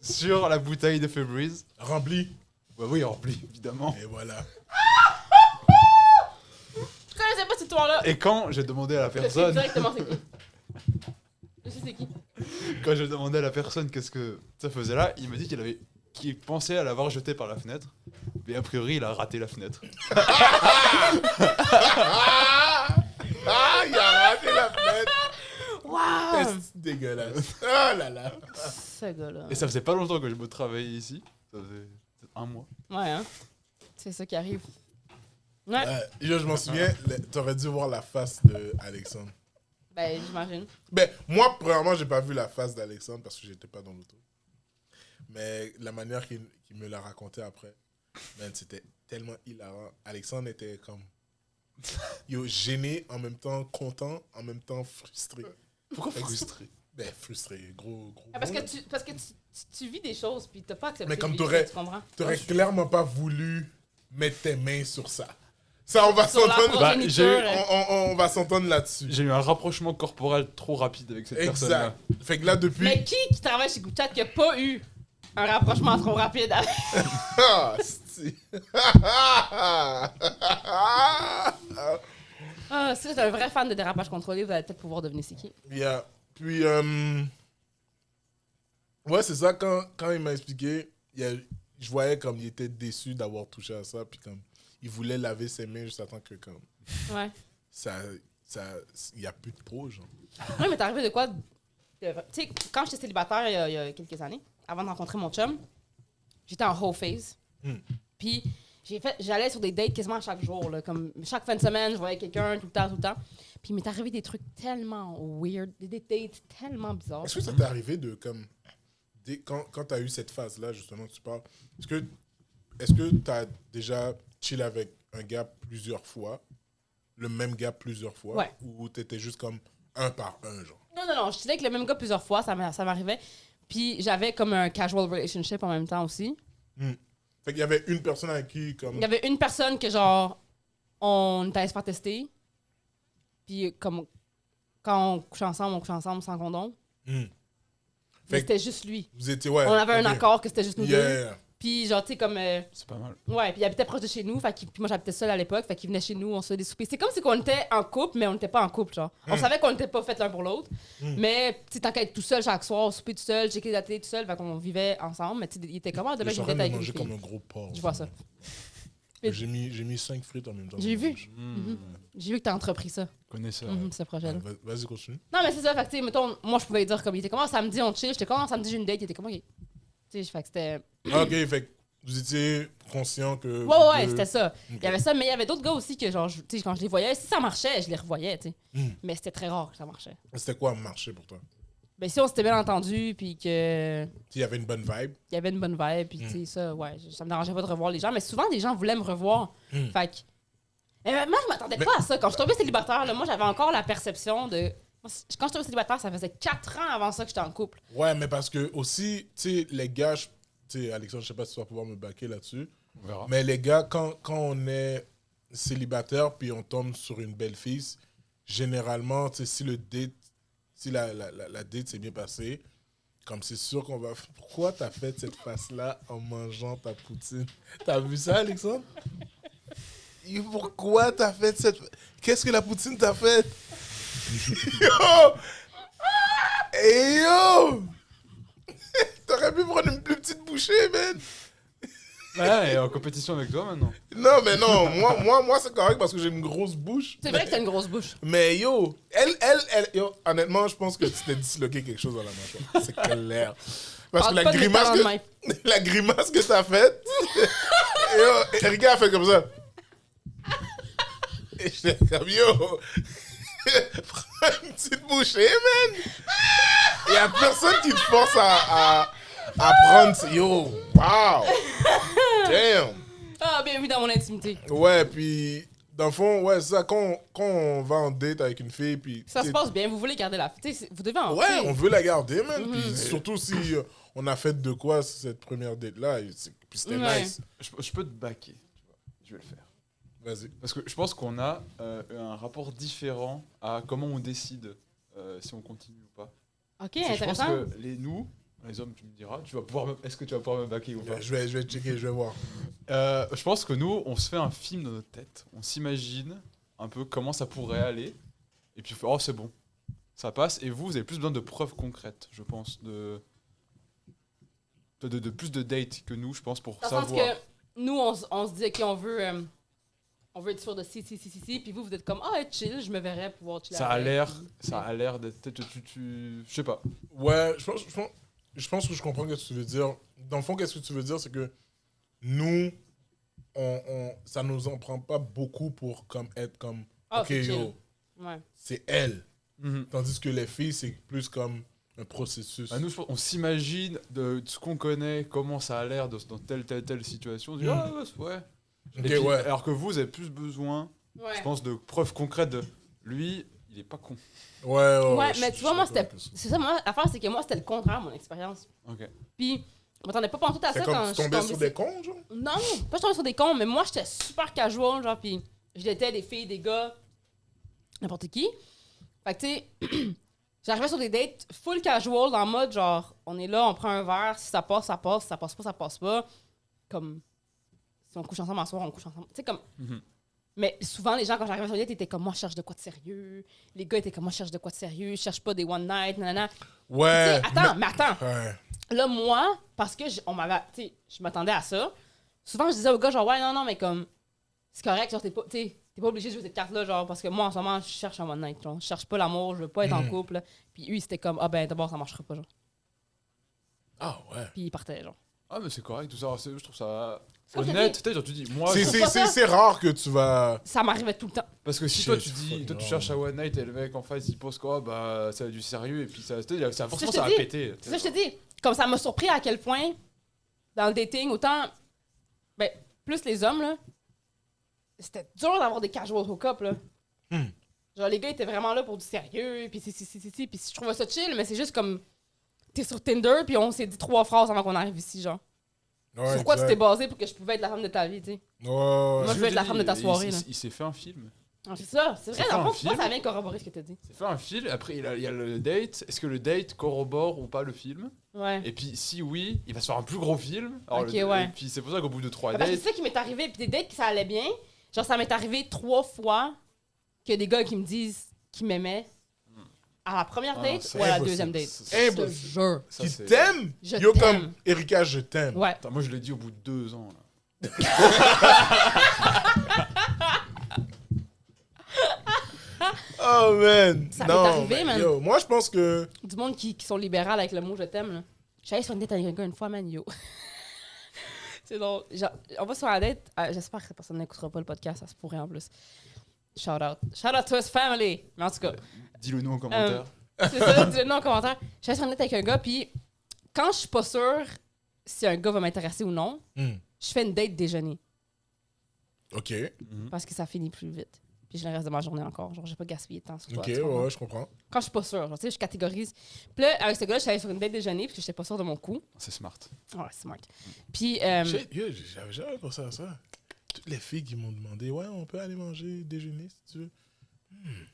sur la bouteille de Febreze. Rempli. Bah oui, remplie, évidemment. Et voilà. Je connaissais pas cette histoire-là. Et quand j'ai demandé à la Je sais personne, directement c'est qui. Je sais c'est qui. quand j'ai demandé à la personne qu'est-ce que ça faisait là, il m'a dit qu'il pensait à l'avoir jeté par la fenêtre, mais a priori il a raté la fenêtre. Il a raté la fenêtre. Waouh! C'est dégueulasse. Oh là là. Ce gars-là. Et ça faisait pas longtemps que je me travaillais ici, ça faisait peut-être un mois. Ouais, hein? C'est ça qui arrive. Ouais. Je m'en souviens, t'aurais dû voir la face d'Alexandre. Ben, j'imagine. Ben, moi, premièrement, j'ai pas vu la face d'Alexandre parce que j'étais pas dans l'auto. Mais la manière qu'il me l'a raconté après, man, c'était tellement hilarant. Alexandre était comme gêné, en même temps content, en même temps frustré. Pourquoi frustré? Ben, frustré, gros. Parce que tu vis des choses puis t'as pas accepté. Mais comme de t'aurais- vivre, tu comprends? T'aurais clairement pas voulu mettre tes mains sur ça. Ça, on va Sur la s'entendre. progéniture. On va s'entendre là-dessus. J'ai eu un rapprochement corporel trop rapide avec cette personne-là. Exact. Fait que là, depuis. Mais qui travaille chez GoodChat qui a pas eu un rapprochement trop rapide avec... Ah, c'est... Ah, si vous êtes un vrai fan de dérapage contrôlé, vous allez peut-être pouvoir devenir c'est qui. Yeah. Puis, ouais, c'est ça, quand il m'a expliqué, je voyais comme il était déçu d'avoir touché à ça, puis comme il voulait laver ses mains juste à temps que comme Ouais. il n'y a plus de pro, genre. Ouais, mais t'es arrivé de quoi? Tu sais, quand j'étais célibataire il y a quelques années, avant de rencontrer mon chum, j'étais en whole phase. Puis j'allais sur des dates quasiment chaque jour. Là, comme chaque fin de semaine, je voyais quelqu'un tout le temps. Puis il m'est arrivé des trucs tellement weird, des dates tellement bizarres. Est-ce que ça t'est arrivé de comme quand tu as eu cette phase-là, justement, que tu parles, est-ce que tu as déjà chill avec un gars plusieurs fois, le même gars plusieurs fois, Ouais. ou tu étais juste comme un par un, genre? Non, je chillais avec le même gars plusieurs fois, ça m'arrivait. Puis j'avais comme un casual relationship en même temps aussi. Fait qu'il y avait une personne avec qui, comme... Il y avait une personne que, genre, on était allé se faire tester. Puis, comme, quand on couchait ensemble sans condom. Mais Fait c'était juste lui. Vous étiez, ouais. On avait un ok. accord que c'était juste nous deux. Yeah. Puis, genre, tu sais, comme. C'est pas mal. Ouais, puis il habitait proche de chez nous. Puis moi, j'habitais seule à l'époque. Fait qu'il venait chez nous, on se faisait des soupers. C'est comme si on était en couple, mais on n'était pas en couple, genre. On savait qu'on n'était pas fait l'un pour l'autre. Mais, tu sais, tant qu'à être tout seul chaque soir, souper tout seul, checker la télé tout seul, fait qu'on vivait ensemble. Mais, tu sais, il était comment? Demain, Je suis je en train vivais de avec manger une comme fille. un gros porc. Je vois ça. J'ai mis 5 frites en même temps. J'ai vu. J'ai vu que t'as entrepris ça, Je connais ça. ce projet-là. Vas-y, continue. Non, mais c'est ça, fait que, tu sais, mettons, moi, je pouvais dire comme il était comment samedi, on chill, j'étais comment samedi, j'ai une date, il était comment, ok. Tu sais, fait que c'était. Ah, ok, fait que vous étiez conscient que... Ouais, c'était ça. Il y avait ça, mais il y avait d'autres gars aussi que, genre, tu sais, quand je les voyais, si ça marchait, je les revoyais, tu sais. Mais c'était très rare que ça marchait. C'était quoi marcher pour toi? Ben, si on s'était bien entendu, puis que. Il y avait une bonne vibe. Il y avait une bonne vibe, puis tu sais, ça, ouais, ça me dérangeait pas de revoir les gens, mais souvent, les gens voulaient me revoir. Fait que. Mais moi, je m'attendais pas à ça. Quand je suis tombée célibataire, là, moi, j'avais encore la perception de. Quand je suis tombée célibataire, ça faisait 4 ans avant ça que j'étais en couple. Ouais, mais parce que aussi, tu sais, les gars, tu sais, Alexandre, je sais pas si tu vas pouvoir me baquer là-dessus, On verra. mais les gars, quand on est célibataire puis on tombe sur une belle fille, généralement, tu sais, si la date s'est bien passée, comme c'est sûr qu'on va... Pourquoi t'as fait cette face-là en mangeant ta poutine? T'as vu ça, Alexandre? Pourquoi t'as fait cette... Qu'est-ce que la poutine t'a fait? Yo! Hey yo! T'aurais pu prendre une plus petite bouchée, man! Ouais, et en compétition avec toi maintenant. Non, mais non, moi c'est correct parce que j'ai une grosse bouche. C'est vrai que t'as une grosse bouche. Mais yo, yo, honnêtement, je pense que tu t'es disloqué quelque chose dans la mâchoire. C'est clair. Parce que Parle pas de mes talents de main. la grimace que t'as faite, yo, Erika a fait comme ça. Et j'étais comme, yo, prends une petite bouchée, man. Il y a personne qui te force à prendre. Yo, wow. Damn. Ah, bienvenue dans mon intimité. Ouais, puis dans le fond, ouais, c'est ça, quand on va en date avec une fille, puis... Ça se passe bien, vous voulez garder la fille. Vous devez en Ouais, on veut la garder, man. Mhm. Puis surtout si on a fait de quoi cette première date-là, puis c'était Ouais. nice. Je peux te backer, tu vois. Je vais le faire. Vas-y. Parce que je pense qu'on a un rapport différent à comment on décide si on continue ou pas. Ok, Je pense intéressant. que nous, les hommes, tu me diras, est-ce que tu vas pouvoir me backer ou pas? Je vais checker, je vais voir. Je pense que nous, on se fait un film dans notre tête. On s'imagine un peu comment ça pourrait aller. Et puis, oh, c'est bon. Ça passe. Et vous avez plus besoin de preuves concrètes, je pense. De plus de dates que nous, je pense, pour Dans le sens savoir. que nous, on se dit, OK, on veut être sûr de si. Puis vous êtes comme, chill, je me verrais pouvoir chiller. Ça a avec. l'air, Puis- ça a l'air d'être. Je sais pas. Ouais, je pense que je comprends ce que tu veux dire. Dans le fond, qu'est-ce que tu veux dire, c'est que nous, ça nous en prend pas beaucoup pour être comme, Ah, ok, c'est chill. yo, Ouais. c'est elle. Mhm. Tandis que les filles, c'est plus comme un processus. Bah, nous, je pense, on s'imagine de ce qu'on connaît, comment ça a l'air dans telle situation. On dit, ah ouais. Et Ok, puis, ouais. alors que vous avez plus besoin, Ouais. je pense, de preuves concrètes de lui, il est pas con. Ouais, je- mais je tu vois, moi, suis d'accord avec ça. c'est ça, moi, l'affaire, c'est que moi, c'était le contraire, mon expérience. Ok. Puis, je m'attendais pas pantoute à C'est ça comme quand tu je suis tombais tombée sur des cons, genre? Non, pas je tombais sur des cons, mais moi, j'étais super casual, genre, puis je datais des filles, des gars, n'importe qui. Fait que, tu sais, j'arrivais sur des dates full casual, en mode, genre, on est là, on prend un verre, si ça passe, ça passe, si ça passe pas, ça passe pas. Comme, si on couche ensemble un soir, on couche ensemble. Tu sais, comme... Mhm. Mais souvent, les gens, quand j'arrivais sur les dates, étaient comme, moi, je cherche de quoi de sérieux. Les gars étaient comme, moi, je cherche de quoi de sérieux, je cherche pas des one night, nanana. Ouais. Tu sais, attends, mais attends. Ouais. Là, moi, parce que on m'avait, tu sais, je m'attendais à ça. Souvent, je disais aux gars, genre, ouais, non, mais comme, c'est correct, genre, t'es pas obligé de jouer cette carte-là, genre, parce que moi, en ce moment, je cherche un one night, genre, je cherche pas l'amour, je veux pas être en couple. Là. Puis eux, c'était comme, ben, d'abord, ça marchera pas, genre. Ah ouais. Puis ils partaient, genre. Ah, mais c'est correct, tout ça. Je trouve ça Comme je honnête. dis. Tu sais, genre, tu dis, moi, C'est- je- c'est- pas ça. C'est rare que tu vas... Ça m'arrivait tout le temps. parce que si Shit, toi, tu fuck dis, toi, tu no. cherches un one night et le mec en face, il pose quoi, bah, ça a du sérieux, et puis ça, forcément, je te ça va dis. péter. C'est ça que je te dis. Comme ça m'a surpris à quel point, dans le dating, autant, ben, plus les hommes, là, c'était dur d'avoir des casual hook-up, là. Genre, les gars étaient vraiment là pour du sérieux, puis si, puis je trouvais ça chill, mais c'est juste comme, t'es sur Tinder, puis on s'est dit 3 phrases avant qu'on arrive ici, genre. Ouais, Sur quoi tu exact. t'es basé pour que je pouvais être la femme de ta vie, tu sais? Ouais. Moi, je veux être la dis, femme de ta soirée, là. Il s'est fait un film. Ah, c'est ça, c'est vrai, C'est dans le un fond, pour moi, film. ça vient corroborer ce que t'as dit. Il s'est fait un film, après, il y a le date. Est-ce que le date corrobore ou pas le film? Ouais. Et puis, si oui, il va se faire un plus gros film. Alors, Ok, ouais. Et puis, c'est pour ça qu'au bout de 3 Ah, parce que dates. c'est ça qui m'est arrivé, puis des dates qui ça allait bien. Genre, ça m'est arrivé 3 fois que des gars qui me disent qu'ils m'aimaient à la première Ah, date c'est ou à la impossible. deuxième date. C'est- Je te jure. ça, Qui c'est- t'aime? Je Yo, t'aime. comme, Erika, je t'aime. Ouais. Attends, moi, je l'ai dit au bout de 2 ans. Là. Oh, man. Ça m'est Non, arrivé, mais man. yo, moi, je pense que... Du monde qui sont libérales avec le mot je t'aime, là. J'allais sur une date avec un gars une fois, man, yo. C'est drôle. Genre, on va sur la date. J'espère que cette personne n'écoutera pas le podcast, ça se pourrait en plus. Shout out. Shout out to his family. Mais en tout cas, Dis-le nous en commentaire. c'est ça, dis-le nous en commentaire. J'allais sur une date avec un gars, puis quand je suis pas sûre si un gars va m'intéresser ou non, Hmm. je fais une date déjeuner. OK. Parce que ça finit plus vite. Puis j'ai le reste de ma journée encore. Genre, j'ai pas gaspillé de temps sur toi. OK, tu comprends? ouais, je comprends. Quand je suis pas sûre, genre, tu sais, je catégorise. Puis là, avec ce gars-là, je suis allée sur une date déjeuner parce que j'étais pas sûre de mon coup. C'est smart. Ouais, smart. Puis, Shit, yo, j'avais jamais pensé à ça. Toutes les filles qui m'ont demandé, ouais, on peut aller manger, déjeuner, si tu veux.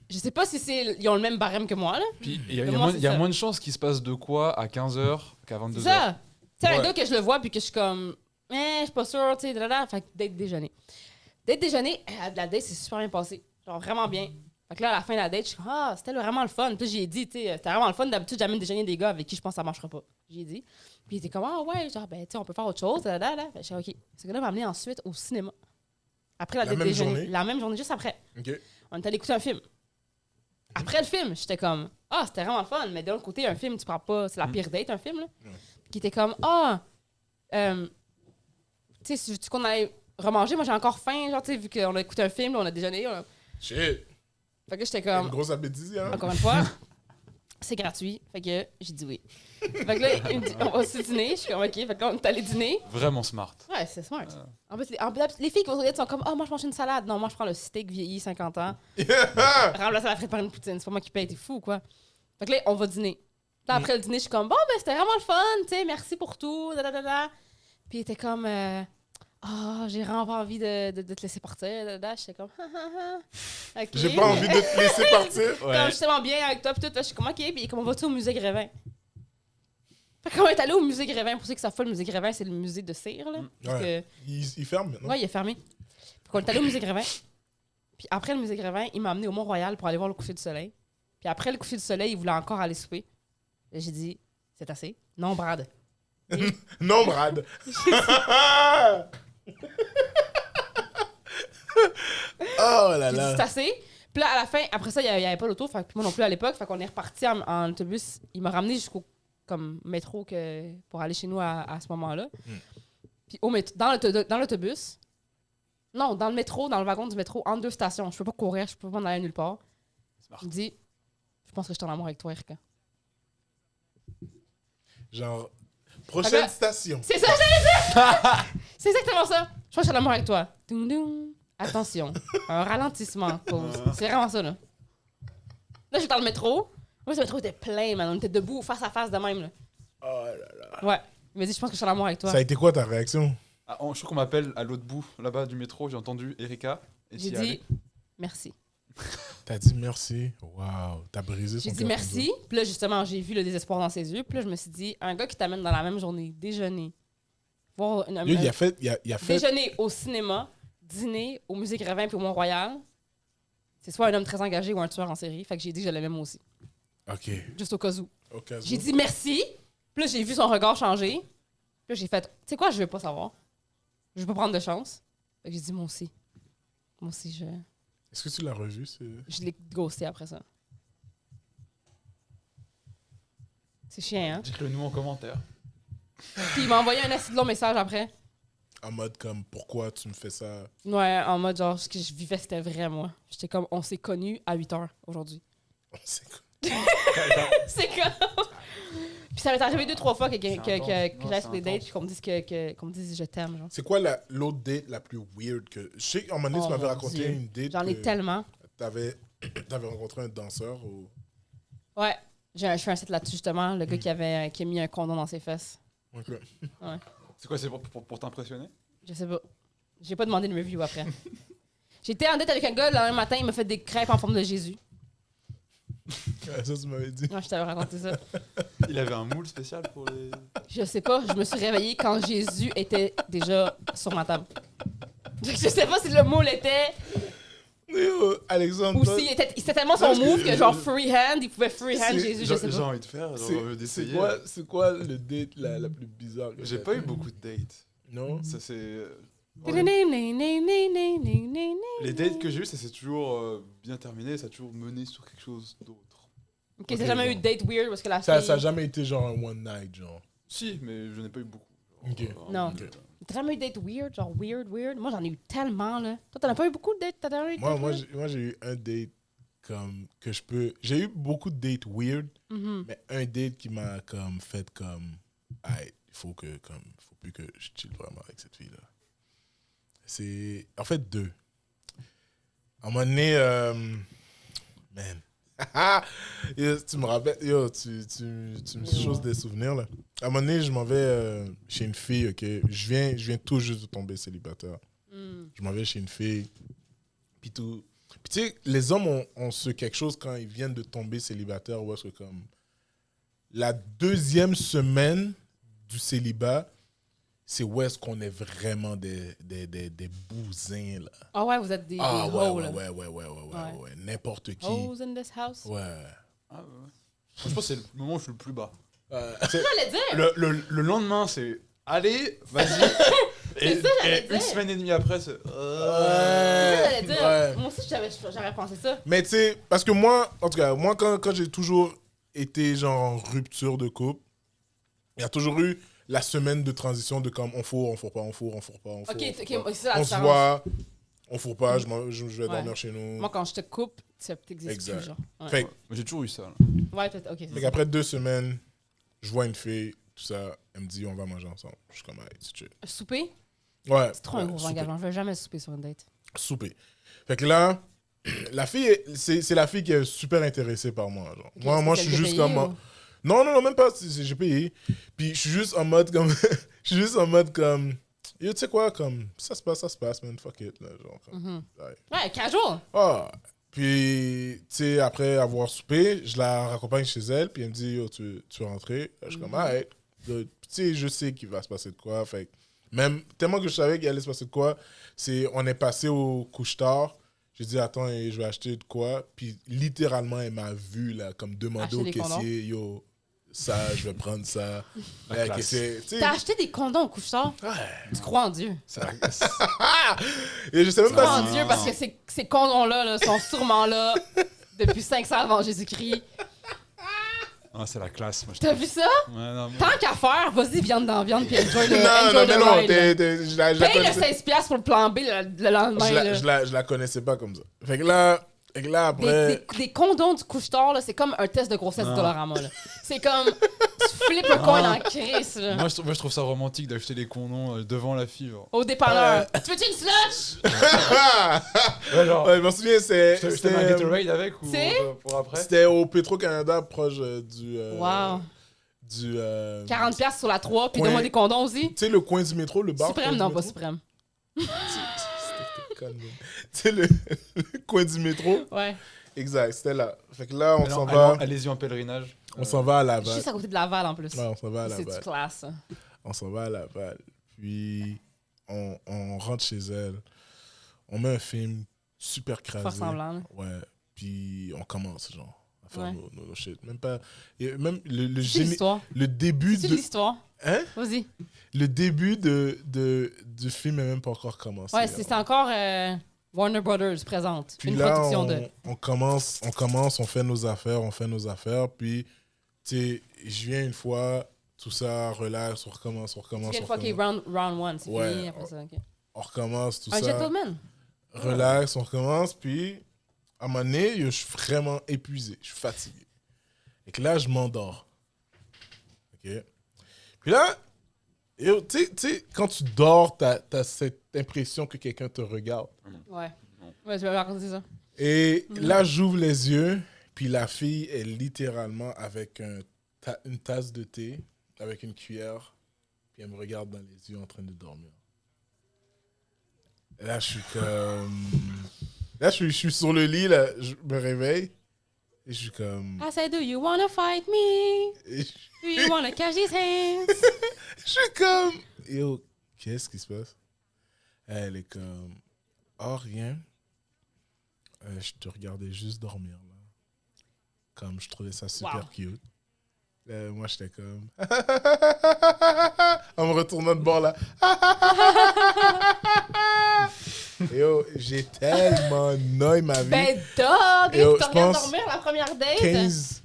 je sais pas si ils ont le même barème que moi, là. Puis il y a, Mais moi, c'est il y a ça. moins de chances qu'il se passe de quoi à 15h qu'à C'est 22h. ça. Tu sais, un Ouais. gars que je le vois puis que je suis comme, je suis pas sûre, tu sais, Fait que date déjeuner. Date déjeuner, la date, c'est super bien passé. Genre, vraiment bien. Fait que là, à la fin de la date, je suis comme, ah, c'était vraiment le fun. Puis j'ai dit, tu sais, c'était vraiment le fun. D'habitude, j'amène déjeuner des gars avec qui je pense que ça marchera pas. J'ai dit. Puis il était comme, ah ouais, genre, ben, tu sais, on peut faire autre chose. Là. Fait que j'ai dit, OK. Ce gars-là m'a amené ensuite au cinéma. Après la date même déjeuner. journée? La même journée, juste après. OK. On est allé écouter un film. Après le film, j'étais comme, ah, c'était vraiment le fun. Mais de l'autre côté, un film, tu prends pas. C'est la pire date, un film, là. Qui était comme, ah, tu sais, si tu qu'on allait remanger, moi j'ai encore faim, genre, tu sais, vu qu'on a écouté un film, là, on a déjeuné. Shit. Fait que j'étais Une comme, grosse appétit, hein? encore une fois, c'est gratuit. Fait que j'ai dit oui. Fait que là, il me dit, on va aussi dîner. Je suis comme, OK. Fait que là, on est allé dîner. Vraiment smart. Ouais, c'est smart. En plus, les filles qui vont sur les sont comme, ah, moi je mange une salade. Non, moi je prends le steak vieilli, 50 ans. Remplacer la frite par une poutine. C'est pas moi qui paye, t'es fou, quoi. Fait que là, on va dîner. Là, après le dîner, je suis comme, bon, ben, c'était vraiment le fun, tu sais, merci pour tout. Puis il était comme, ah, j'ai vraiment pas envie de te laisser partir. J'étais comme, OK. J'ai pas envie de te laisser partir. Comme, je suis tellement bien avec toi, puis tout. Là, je suis comme, OK. Puis comme, on va-tu au musée Grévin? Fait qu'on est allé au musée Grévin. Pour ceux qui savent pas, le musée Grévin, c'est le musée de cire, là. Parce Ouais. Il ferme maintenant. ouais, il est fermé. Fait qu'on est allé au musée Grévin. Puis après le musée Grévin, il m'a amené au Mont-Royal pour aller voir le coucher du soleil. Puis après le coucher du soleil, il voulait encore aller souper. Et j'ai dit, c'est assez. Non, Brad. Non, Brad. Oh là J'ai dit, là. c'est assez. Puis là, à la fin, après ça, il n'y avait pas d'auto. Fait que moi non plus à l'époque. Fait qu'on est reparti en autobus. Il m'a ramené jusqu'au comme métro pour aller chez nous à ce moment-là. Puis dans l'autobus, non, dans le métro, dans le wagon du métro, entre deux stations. Je peux pas courir, je peux pas m'en aller nulle part. Smart. Il me dit, je pense que je suis en amour avec toi, Erika. Genre, prochaine Ah, station. C'est ça, j'allais dire! C'est exactement ça. Je pense que je suis en amour avec toi. Doum, doum. Attention, un ralentissement. Pause. C'est vraiment ça, là. Là, j'étais dans le métro. Moi, ce métro était plein, man. On était debout, face à face de même, là. Oh là là. Ouais. Il m'a dit, je pense que je suis en amour avec toi. Ça a été quoi ta réaction? Ah, je crois qu'on m'appelle à l'autre bout, là-bas du métro. J'ai entendu Erika. Et J'ai t'y es dit, allé. merci. T'as dit merci. Waouh. T'as brisé son J'ai dit cœur. merci. Puis là, justement, j'ai vu le désespoir dans ses yeux. Puis là, je me suis dit, un gars qui t'amène dans la même journée, déjeuner, voir Yo, il a fait. déjeuner au cinéma, dîner au musée Grévin puis au Mont-Royal, c'est soit un homme très engagé ou un tueur en série. Fait que j'ai dit que je l'aimais moi aussi. OK. Juste au cas où. Occasion. J'ai dit merci. Puis là, j'ai vu son regard changer. Puis là, j'ai fait, tu sais quoi, je veux pas savoir. Je veux pas prendre de chance. Fait que j'ai dit, moi aussi. Moi aussi, Est-ce que tu l'as revu? je l'ai ghosté après ça. C'est chiant, hein? Dites-le nous en commentaire. Puis il m'a envoyé un assez long message après. En mode comme, pourquoi tu me fais ça? Ouais, en mode genre, ce que je vivais, c'était vrai, moi. J'étais comme, on s'est connus à 8 heures aujourd'hui. C'est quoi? C'est comme. Puis ça m'est arrivé 2-3 fois que intense. j'aille sur C'est des dates intense. puis qu'on me dise je t'aime. Genre. C'est quoi l'autre date la plus weird que... Je sais qu'à un moment donné, Oh tu m'avais mon raconté Dieu. une date J'en ai que tellement. t'avais rencontré un danseur au... Ouais, je fais un site là-dessus justement, le gars qui a mis un condom dans ses fesses. Ok. C'est quoi, c'est pour t'impressionner? Je sais pas. J'ai pas demandé de review après. J'étais en date avec un gars, le lendemain matin, il m'a fait des crêpes en forme de Jésus. Ouais, ça, tu m'avais dit. Moi, je t'avais raconté ça. Il avait un moule spécial pour les. Je sais pas, je me suis réveillée quand Jésus était déjà sur ma table. Je sais pas si le moule était. Yo, Alexandre, Ou si c'était tellement son move que genre freehand, il pouvait freehand C'est- Jésus, je sais J'ai pas. envie de faire, j'ai c'est envie d'essayer. c'est quoi le date la plus bizarre que J'ai t'as pas fait? eu beaucoup de dates. Non? Ça c'est. Ok, Les dates que j'ai eues, ça s'est toujours bien terminé, ça a toujours mené sur quelque chose d'autre. t'as jamais eu de date weird parce que la Ça fille... a jamais été genre un one night, genre. Si, mais je n'ai pas eu beaucoup. Ok. Non. Ok. T'as jamais eu de date weird, genre weird? Moi, j'en ai eu tellement, là. Toi, t'en as pas eu beaucoup de dates? T'as jamais eu de Moi, dates moi, weird? j'ai eu un date comme que je peux... J'ai eu beaucoup de dates weird, Mhm. mais un date qui m'a comme fait comme... Hey, il faut plus que je chill vraiment avec cette fille-là. C'est... En fait, deux. À un moment donné... Man. Yo, tu me rappelles... Yo, tu me choses des souvenirs, là. À un moment donné, je m'en vais chez une fille, OK? Je viens tout juste de tomber célibataire. Mm. Je m'en vais chez une fille. Puis tout. Puis tu sais, les hommes ont ce quelque chose quand ils viennent de tomber célibataire, où est-ce que comme la deuxième semaine du célibat, c'est où est-ce qu'on est vraiment des bousins, là. Ah ouais, vous êtes des Ah ouais, hoes, ouais, là. ouais. N'importe qui. Hoes in this house. Ouais. Ah, ouais. Je pense que c'est le moment où je suis le plus bas. J'allais dire. Le lendemain, c'est allez, vas-y. C'est ça, j'allais et dire. une semaine et demie après, c'est. J'allais dire. Ouais. Moi aussi, j'aurais pensé ça. Mais tu sais, parce que moi, en tout cas, moi, quand j'ai toujours été genre en rupture de couple, il y a toujours eu la semaine de transition de comme on fourre pas, on fourre pas, on fourre. Ok, on fourre pas. c'est ça la On se différence. voit, on fourre pas, je vais Ouais. dormir chez nous. Moi, quand je te coupe, tu t'existes Exact. plus, genre. Ouais, Fait, J'ai toujours eu ça. Là. ouais peut-être. Ok, fait c'est ça. qu'après 2 semaines, je vois une fille, tout ça, elle me dit on va manger ensemble. Je suis comme, hey, c'est chill. Souper, Ouais. c'est trop un gros souper. engagement. Je vais jamais souper sur une date. Souper. Fait que là, la fille, c'est la fille qui est super intéressée par moi. Genre. Ok, Moi, est-ce je que suis c'est juste payé comme. ou- Non, même pas. J'ai payé. Puis je suis juste en mode comme. Je suis juste en mode comme. Yo, tu sais quoi, comme. Ça se passe, man. Fuck it. Là, genre, comme, Mhm. ouais. Ouais, casual. Ah. Puis, tu sais, après avoir soupé, je la raccompagne chez elle. Puis elle me dit, yo, tu veux rentrer? Je suis comme, ah, tu sais, je sais qu'il va se passer de quoi. Fait que même tellement que je savais qu'il allait se passer de quoi, on est passé au couche-tard. J'ai dit, attends, je vais acheter de quoi. Puis littéralement, elle m'a vu, là, comme demander Acheter au des condoms. caissier, yo, ça, je vais prendre ça. La Le classe. caissier, tu sais, T'as acheté des condoms au couche-tard? ouais. Tu crois en Dieu. Et je sais même Tu crois pas en si... Dieu parce que ces condoms-là là, sont sûrement là depuis 500 avant Jésus-Christ. Ah, c'est la classe. Moi, je T'as vu ça? Ouais, non, mais- Tant qu'à faire, vas-y, viande dans viande, puis enjoy le, Non, enjoy non, the mais non, ride, là. je la Paye le connaissais- 16$ pour le plan B le lendemain. là. je la connaissais pas comme ça. Fait que là après... Des condoms du couche-tard, là, c'est comme un test de grossesse Non. du Dollarama. Là. C'est comme, tu flippes le coin dans la crise. Là. moi, je trouve ça romantique d'acheter des condoms devant la fille. Genre. Au dépanneur. Tu veux-tu une slush? Ouais, genre, Ouais, je m'en souviens, c'était un Gatorade avec ou C'est? pour après? c'était au Petro-Canada, proche du... Wow. Du... 40$ sur la 3, puis Ouais. donne-moi des condoms aussi. Tu sais, le coin du métro, le bar... Suprême, coin non, du pas métro? suprême. C'était conne, man. Tu sais, le coin du métro? Ouais. Exact, c'était là. Fait que là, on Alors, s'en va... allez-y en pèlerinage. On s'en va à Laval. Juste à côté de Laval en plus. Ouais, on s'en va à C'est du Laval. classe. On s'en va à Laval. Puis, on rentre chez elle. On met un film super crasé. Fort semblant. là. Ouais. Puis, on commence, genre, à faire Ouais. nos shit. Même pas... Même C'est l'histoire. le début C'est de... l'histoire. Hein? Vas-y. Le début du film est même pas encore commencé. Ouais, c'est encore Warner Brothers présente. Puis Une là, production de. on commence, on fait nos affaires, puis, tu sais, je viens une fois, tout ça, relax, on recommence, C'est une fois qu'il est round one, c'est Ouais. fini après ça. ok. on recommence, tout Un ça, gentleman. relax, on recommence, puis, à un moment donné, je suis vraiment épuisé, je suis fatigué. Et que là, je m'endors. OK? Puis là, tu sais, quand tu dors, t'as cette impression que quelqu'un te regarde. Ouais. Ouais, je vais raconter ça. Et Mhm. là, j'ouvre les yeux, puis la fille est littéralement avec une tasse de thé, avec une cuillère, puis elle me regarde dans les yeux en train de dormir. Et là, je suis comme... Là, je suis sur le lit, là, je me réveille, et je suis comme... I said, do you wanna fight me? et je Do you wanna catch these hands? je suis comme... Yo, qu'est-ce qui se passe? Elle est comme... Oh, rien. Je te regardais juste dormir, là. Comme je trouvais ça super Wow. cute. Moi, j'étais comme... en me retournant de bord, là. Yo, j'ai tellement noyé ma vie. Ben, dog! Yo, Tu je regardes pense dormir la première date?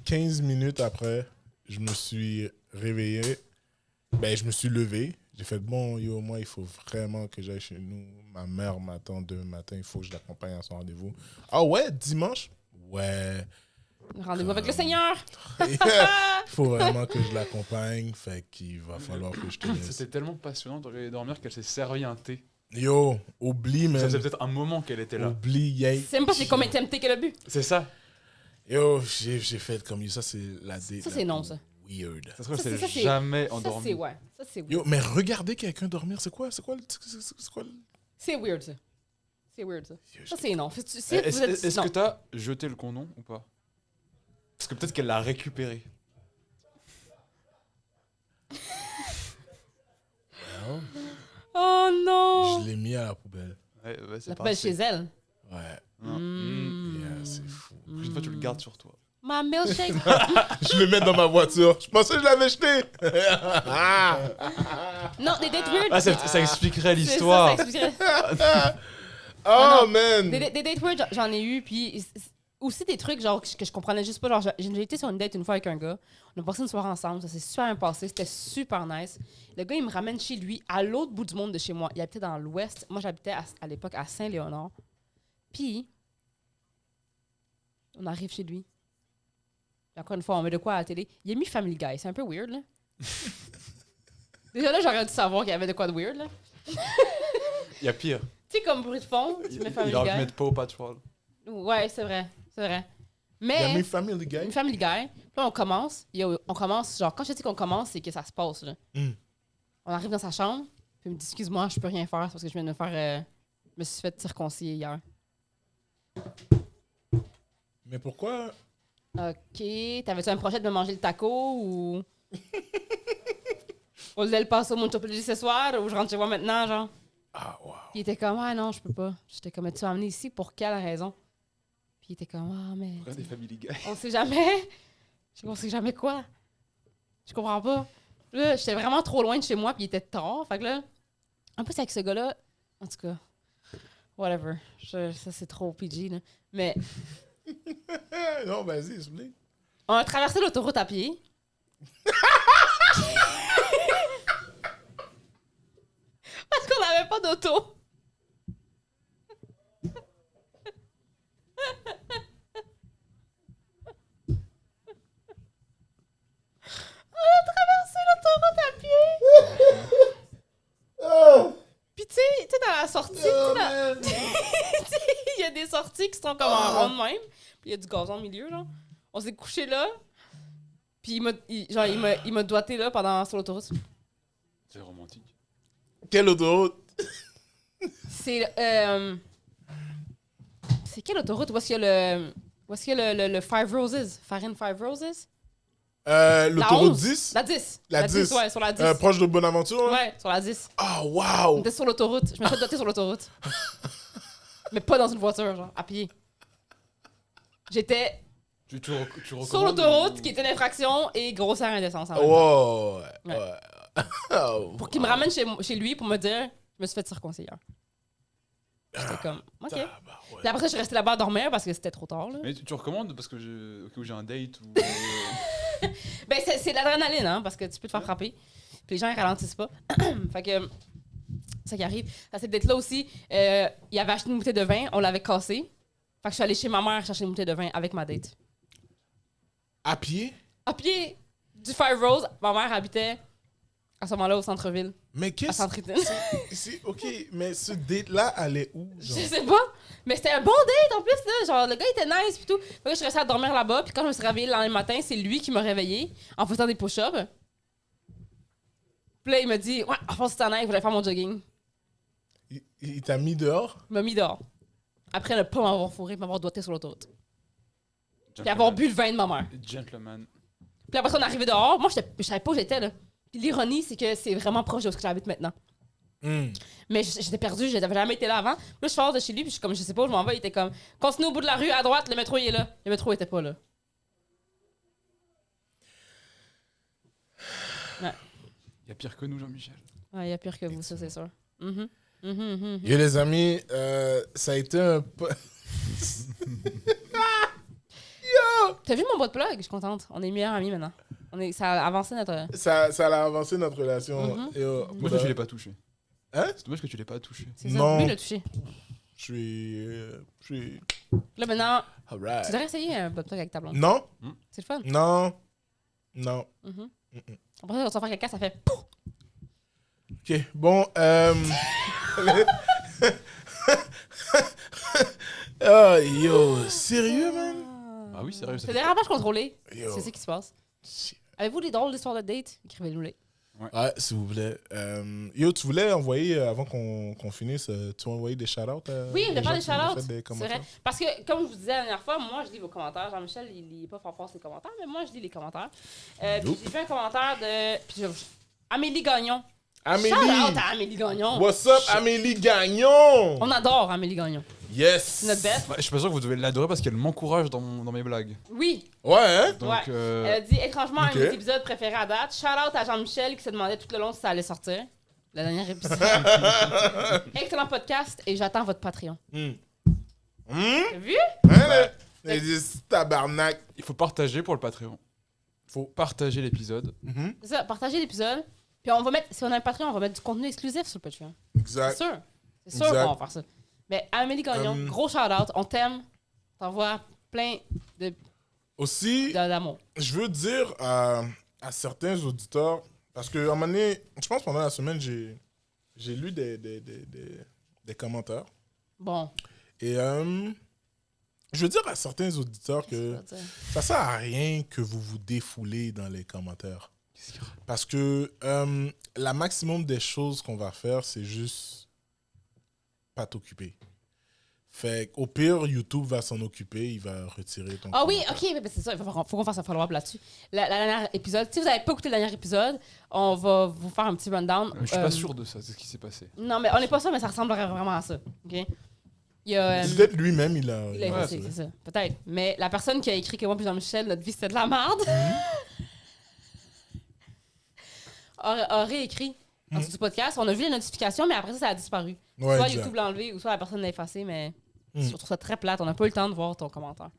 15 minutes après, je me suis réveillé. Ben, je me suis levé. J'ai fait, bon, yo, moi, il faut vraiment que j'aille chez nous. Ma mère m'attend demain matin. Il faut que je l'accompagne à son rendez-vous. Ah ouais, dimanche? Ouais. Rendez-vous avec le Seigneur! Il faut vraiment que je l'accompagne. Fait qu'il va falloir que je te laisse. C'était tellement passionnant de regarder dormir qu'elle s'est servi un thé. Yo, oublie, Ça man. faisait peut-être un moment qu'elle était là. Oublie, yay. C'est même pas c'est combien de TMT qu'elle a bu. C'est ça. Yo, j'ai fait comme ça, c'est la date. Ça, la c'est non, plus ça. Weird. Ça se trouve, Ça, c'est c'est- jamais Ça, endormi. c'est ouais. Ça, c'est weird. Yo, mais regardez quelqu'un dormir, c'est quoi C'est weird, ça. C'est weird, ça. Yo, Ça, c'est non. Si vous Est-ce êtes- est-ce non. que t'as jeté le condom ou pas? Parce que peut-être qu'elle l'a récupéré. Non. Oh non! Je l'ai mis à la poubelle. Ouais, c'est La poubelle parti. chez elle. Ouais. Mm. Yeah, c'est fou. La prochaine fois, tu le gardes sur toi. Ma milkshake. Je le mets dans ma voiture. Je pensais que je l'avais jeté. Non, des dates weird. Ah, ça expliquerait C'est l'histoire. ça expliquerait. Oh, non. man. Des dates weird, j'en ai eu, puis aussi des trucs genre que je comprenais juste pas. Genre, j'ai été sur une date une fois avec un gars. On a passé une soirée ensemble, ça s'est super bien passé, c'était super nice. Le gars, il me ramène chez lui, à l'autre bout du monde de chez moi. Il habitait dans l'ouest. Moi, j'habitais à l'époque à Saint-Léonard. Puis, on arrive chez lui. Puis encore une fois, on met de quoi à la télé. Il a mis Family Guy, c'est un peu weird, là. Déjà là, j'aurais dû savoir qu'il y avait de quoi de weird, là. Il y a pire. Tu sais, comme bruit de fond, tu mets Family Il aurait pu Guy. mettre Paw Patrol. Ouais, c'est vrai, c'est vrai. Il a Mais, mis Family Guy. une Family Guy, puis là, on commence, genre, quand je dis qu'on commence, c'est que ça se passe, là. Mm. On arrive dans sa chambre, puis il me dit, excuse-moi, je peux rien faire, c'est parce que je viens de me faire, je me suis fait circonciller hier. Mais pourquoi? OK, t'avais-tu un projet de me manger le taco, ou... On le passe au Montopologie ce soir, ou je rentre chez moi maintenant, genre? Ah, wow. Puis il était comme, ah non, je peux pas. J'étais comme, tu m'as amené ici pour quelle raison? Puis il était comme, ah, mais... Pourquoi des Family Guy? On sait jamais. On sait jamais quoi. Je comprends pas. Là, j'étais vraiment trop loin de chez moi, puis il était tard. Fait que là, en plus, avec ce gars-là, en tout cas, whatever. Ça, c'est trop PG, là. Mais Non, vas-y, explique. on a traversé l'autoroute à pied. Parce qu'on n'avait pas d'auto. L'autoroute à pied. Puis tu sais, dans la sortie, il y a des sorties qui sont comme en rond de même. Puis il y a du gazon au milieu, genre. On s'est couché là. Puis il m'a doigté là sur l'autoroute. C'est romantique. Quelle autoroute? C'est c'est quelle autoroute? Où est-ce qu'il y a le Five Roses? Farin Five Roses? L'autoroute 11. 10? La 10. La 10. Ouais, sur la 10. Proche de Bonaventure? Là? Ouais, sur la 10. Ah, On wow! était sur l'autoroute. Je me suis fait doigter sur l'autoroute. Mais pas dans une voiture, genre, à pied. J'étais Tu recommandes sur l'autoroute, ou- qui était une infraction, et grossière indécence. en même temps. Wow! Ouais. Ouais. Oh, Pour qu'il me ramène chez lui pour me dire, je me suis fait circoncire. J'étais comme, OK. tabarouette. Puis après ça, je suis restée là-bas à dormir parce que c'était trop tard. Là. Mais tu recommandes parce que j'ai un date ou. Ben, c'est de l'adrénaline, hein, parce que tu peux te faire frapper. Puis les gens, ils ralentissent pas. Fait que, ça qui arrive. Ça, c'est peut-être là aussi. Il avait acheté une bouteille de vin, on l'avait cassée. Fait que je suis allée chez ma mère chercher une bouteille de vin avec ma date. À pied? À pied du Five Rose, ma mère habitait à ce moment-là au centre-ville, Mais à qu'est-ce Centre-Étienne. OK, mais ce date-là allait où? Je Genre? sais pas, mais c'était un bon date en plus, là. Genre, le gars était nice pis tout. Fait que je suis restée à dormir là-bas, puis quand je me suis réveillée le lendemain matin, c'est lui qui m'a réveillée en faisant des push-ups. Puis là, il m'a dit, ouais, en fait, c'était nice, il voulait faire mon jogging. Il t'a mis dehors? Il m'a mis dehors. Après ne pas m'avoir fourré, m'avoir doigté sur l'autoroute. Puis Gentleman. avoir bu le vin de ma mère. Gentleman. Puis après, on est arrivé dehors. Moi, je savais pas où j'étais, là. Puis l'ironie, c'est que c'est vraiment proche de où j'habite maintenant. Hmm. Mais j'étais perdue, je n'avais jamais été là avant. Là, je sors de chez lui, puis je suis comme, je sais pas où je m'en vais. Il était comme, continue au bout de la rue, à droite, le métro, il est là. Le métro était pas là. Il y a pire que nous, Jean-Michel. Ouais, il y a pire que vous, ça, c'est sûr. Mhm. Yo, les amis, ça a été un... T'as vu mon bot plug? Je suis contente. On est meilleurs amis maintenant. Ça a avancé notre... ça a avancé notre relation. Mhm. Yo, Dommage que tu l'aies pas touché. Hein? C'est dommage que tu l'aies pas touché. C'est ça, Non. lui, il l'a touché. Je suis... Là, maintenant, All right. tu devrais essayer un bot plug avec ta blonde. Non? C'est le fun. Non. Non. Mhm. Après, quand tu vas faire caca, ça fait... OK, bon, oh, yo, sérieux, man? Ah oui, sérieux, ça C'est fait- des dérapages contrôlés. Yo. C'est ça qui se passe. Avez-vous des drôles d'histoires de date? Écrivez-nous-les. Ouais, s'il vous plaît. Yo, tu voulais envoyer, avant qu'on finisse, tu veux envoyer des shout-outs? Oui, on a gens pas des qui nous ont shout-outs. fait des C'est commentaires? vrai. Parce que, comme je vous disais la dernière fois, moi, je lis vos commentaires. Jean-Michel, il lit pas fort ses commentaires, mais moi, je lis les commentaires. Puis Nope. j'ai fait un commentaire de... Puis Amélie Gagnon. Amélie! Shout out à Amélie Gagnon. What's up, Amélie Gagnon? On adore Amélie Gagnon. Yes! C'est notre bête. Bah, je suis pas sûr que vous devez l'adorer parce qu'elle m'encourage dans mes blagues. Oui. Ouais, hein? Donc, Ouais. Elle a dit étrangement Ok. un de mes épisodes préférés à date. Shout out à Jean-Michel qui se demandait tout le long si ça allait sortir. Le dernier épisode. Excellent podcast et j'attends votre Patreon. T'as vu? Hein? Les 10 tabarnak. il faut partager pour le Patreon. Faut partager l'épisode. C'est ça, partagez l'épisode. Puis on va mettre, si on a un Patreon, on va mettre du contenu exclusif sur le Patreon. C'est Exact. sûr. C'est sûr Exact. qu'on va faire ça. Mais Amélie Gagnon, gros shout out, on t'aime. T'envoies plein Aussi, d'amour. je veux dire à certains auditeurs, parce que à un moment donné, je pense pendant la semaine, j'ai lu des commentaires. Bon. Et je veux dire à certains auditeurs que ça sert à rien que vous vous défoulez dans les commentaires. Parce que la maximum des choses qu'on va faire, c'est juste pas t'occuper. Fait qu'au pire, YouTube va s'en occuper, il va retirer ton Ah oui, commentaire. ok, mais c'est ça, il faut qu'on fasse un follow-up là-dessus. Le dernier épisode, si vous n'avez pas écouté le dernier épisode, on va vous faire un petit rundown. Je suis pas sûr de ça, c'est ce qui s'est passé. Non, mais on n'est pas sûr, mais ça ressemblerait vraiment à ça. Ok? Il y a. Peut-être lui-même, il a... Il a il a effacé, fait. c'est ça. Peut-être. Mais la personne qui a écrit que moi puis Jean-Michel, notre vie c'était de la merde, aurait écrit dans ce podcast. On a vu les notifications, mais après ça, ça a disparu. Ouais, Soit exact. YouTube l'a enlevé ou soit la personne l'a effacé, mais je trouve ça très plate. On n'a pas eu le temps de voir ton commentaire.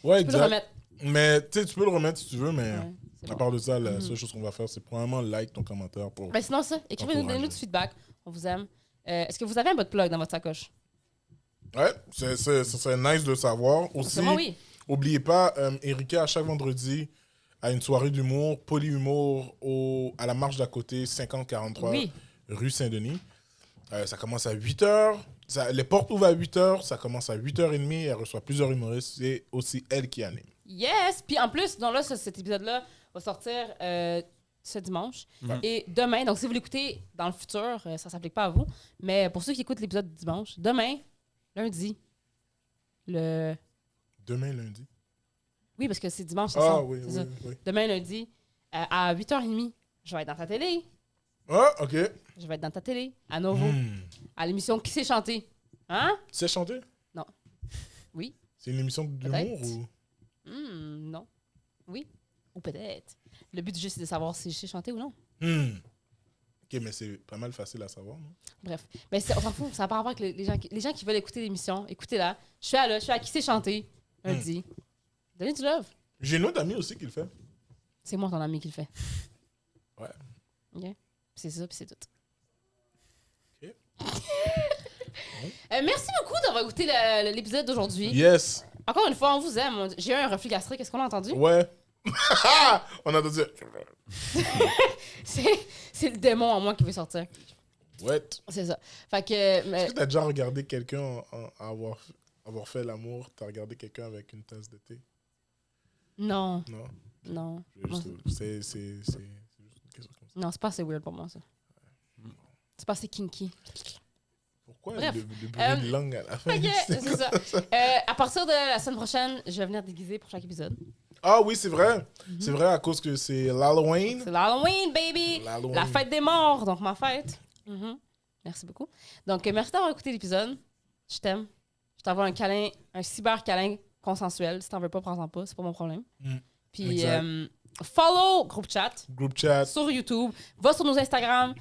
Ouais, Tu peux le exact. remettre. Mais tu sais, tu peux le remettre si tu veux, mais Ouais, c'est à bon. part de ça, la seule chose qu'on va faire, c'est probablement like ton commentaire pour... Mais sinon, ça, écrivez-nous, Encourager. donnez-nous du feedback. On vous aime. Est-ce que vous avez un bot plug dans votre sacoche? Ouais, ce serait nice de savoir. Aussi, C'est moi, oui. oubliez pas, Erika, à chaque vendredi, a une soirée d'humour, polyhumour, à la marche d'à côté, 5043 Oui. rue Saint-Denis. Ça commence à 8h. Les portes ouvrent à 8h. Ça commence à 8h30. Elle reçoit plusieurs humoristes. C'est aussi elle qui anime. Yes! Puis en plus, donc là, cet épisode-là va sortir ce dimanche. Ouais. Et demain, donc si vous l'écoutez dans le futur, ça ne s'applique pas à vous, mais pour ceux qui écoutent l'épisode dimanche, demain, lundi, Demain, lundi. Oui, parce que c'est dimanche, c'est Ah ça. oui, c'est oui, ça. oui. Demain, lundi, à 8h30, je vais être dans ta télé. Ah, OK. Je vais être dans ta télé, à Novo, Hmm. à l'émission Qui sait chanter? Hein? Tu sais chanter? Non. Oui? C'est une émission d'humour Peut-être. ou... Non. Oui? Ou peut-être. Le but du jeu, c'est de savoir si je sais chanter ou non. OK, mais c'est pas mal facile à savoir, non? Bref. Mais on s'en fout. Ça n'a pas rapport avec les gens qui veulent écouter l'émission. Écoutez-la. Je suis à Qui sait chanter lundi. Donnez du love. J'ai une autre amie aussi qui le fait. C'est moi ton ami qui le fait. Ouais. OK? C'est ça, puis c'est tout. OK. Merci beaucoup d'avoir écouté l'épisode d'aujourd'hui. Yes. Encore une fois, on vous aime. J'ai eu un reflux gastrique. Est-ce qu'on l'a entendu? Ouais. On a entendu. C'est le démon en moi qui veut sortir. Ouais. C'est ça. Fait que... mais- Est-ce que t'as déjà regardé quelqu'un avoir fait l'amour? T'as regardé quelqu'un avec une tasse de thé? Non. Non. Non. C'est juste une question comme ça. Non, c'est pas assez weird pour moi, ça. C'est pas assez kinky. Pourquoi Bref. le bruit de langue à la fin? Fait que, c'est ça. À partir de la semaine prochaine, je vais venir déguiser pour chaque épisode. Ah oui, c'est vrai. C'est vrai à cause que c'est l'Halloween. C'est l'Halloween, baby! L'Halloween. La fête des morts, donc ma fête. Merci beaucoup. Donc, merci d'avoir écouté l'épisode. Je t'aime. Je t'envoie un câlin, un cyber-câlin consensuel. Si t'en veux pas, prends-en pas. C'est pas mon problème. Puis, Exact. follow groupe chat Group chat. sur YouTube. Va sur nos Instagram.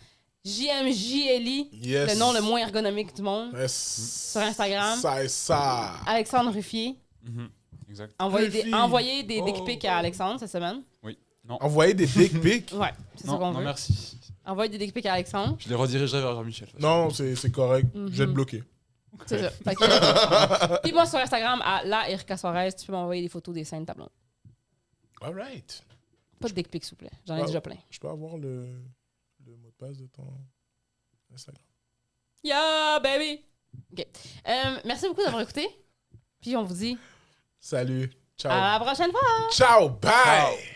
JMJLI, Yes. le nom le moins ergonomique du monde. Yes. Sur Instagram. Ça et ça. Alexandre Ruffier. Exact. Envoyez des dick pics à Oh. Alexandre cette semaine. Oui. Non. Envoyer des dick pics. Ouais, c'est ça Non, qu'on non, veut. merci. Envoyez des dick pics à Alexandre. Je les redirigerai vers Jean-Michel. Non, c'est correct. Je vais te bloquer. C'est ça. Fait que- Puis moi sur Instagram, à la Erika Suarez, tu peux m'envoyer des photos des scènes de ta blonde. All right. Pas de dick pics, s'il vous plaît. J'en ai Wow. déjà plein. Je peux avoir le mot de passe de ton Instagram? Yeah, baby! OK. Merci beaucoup d'avoir écouté. Puis on vous dit Salut. Ciao. à la prochaine fois! Ciao. Bye. Ciao.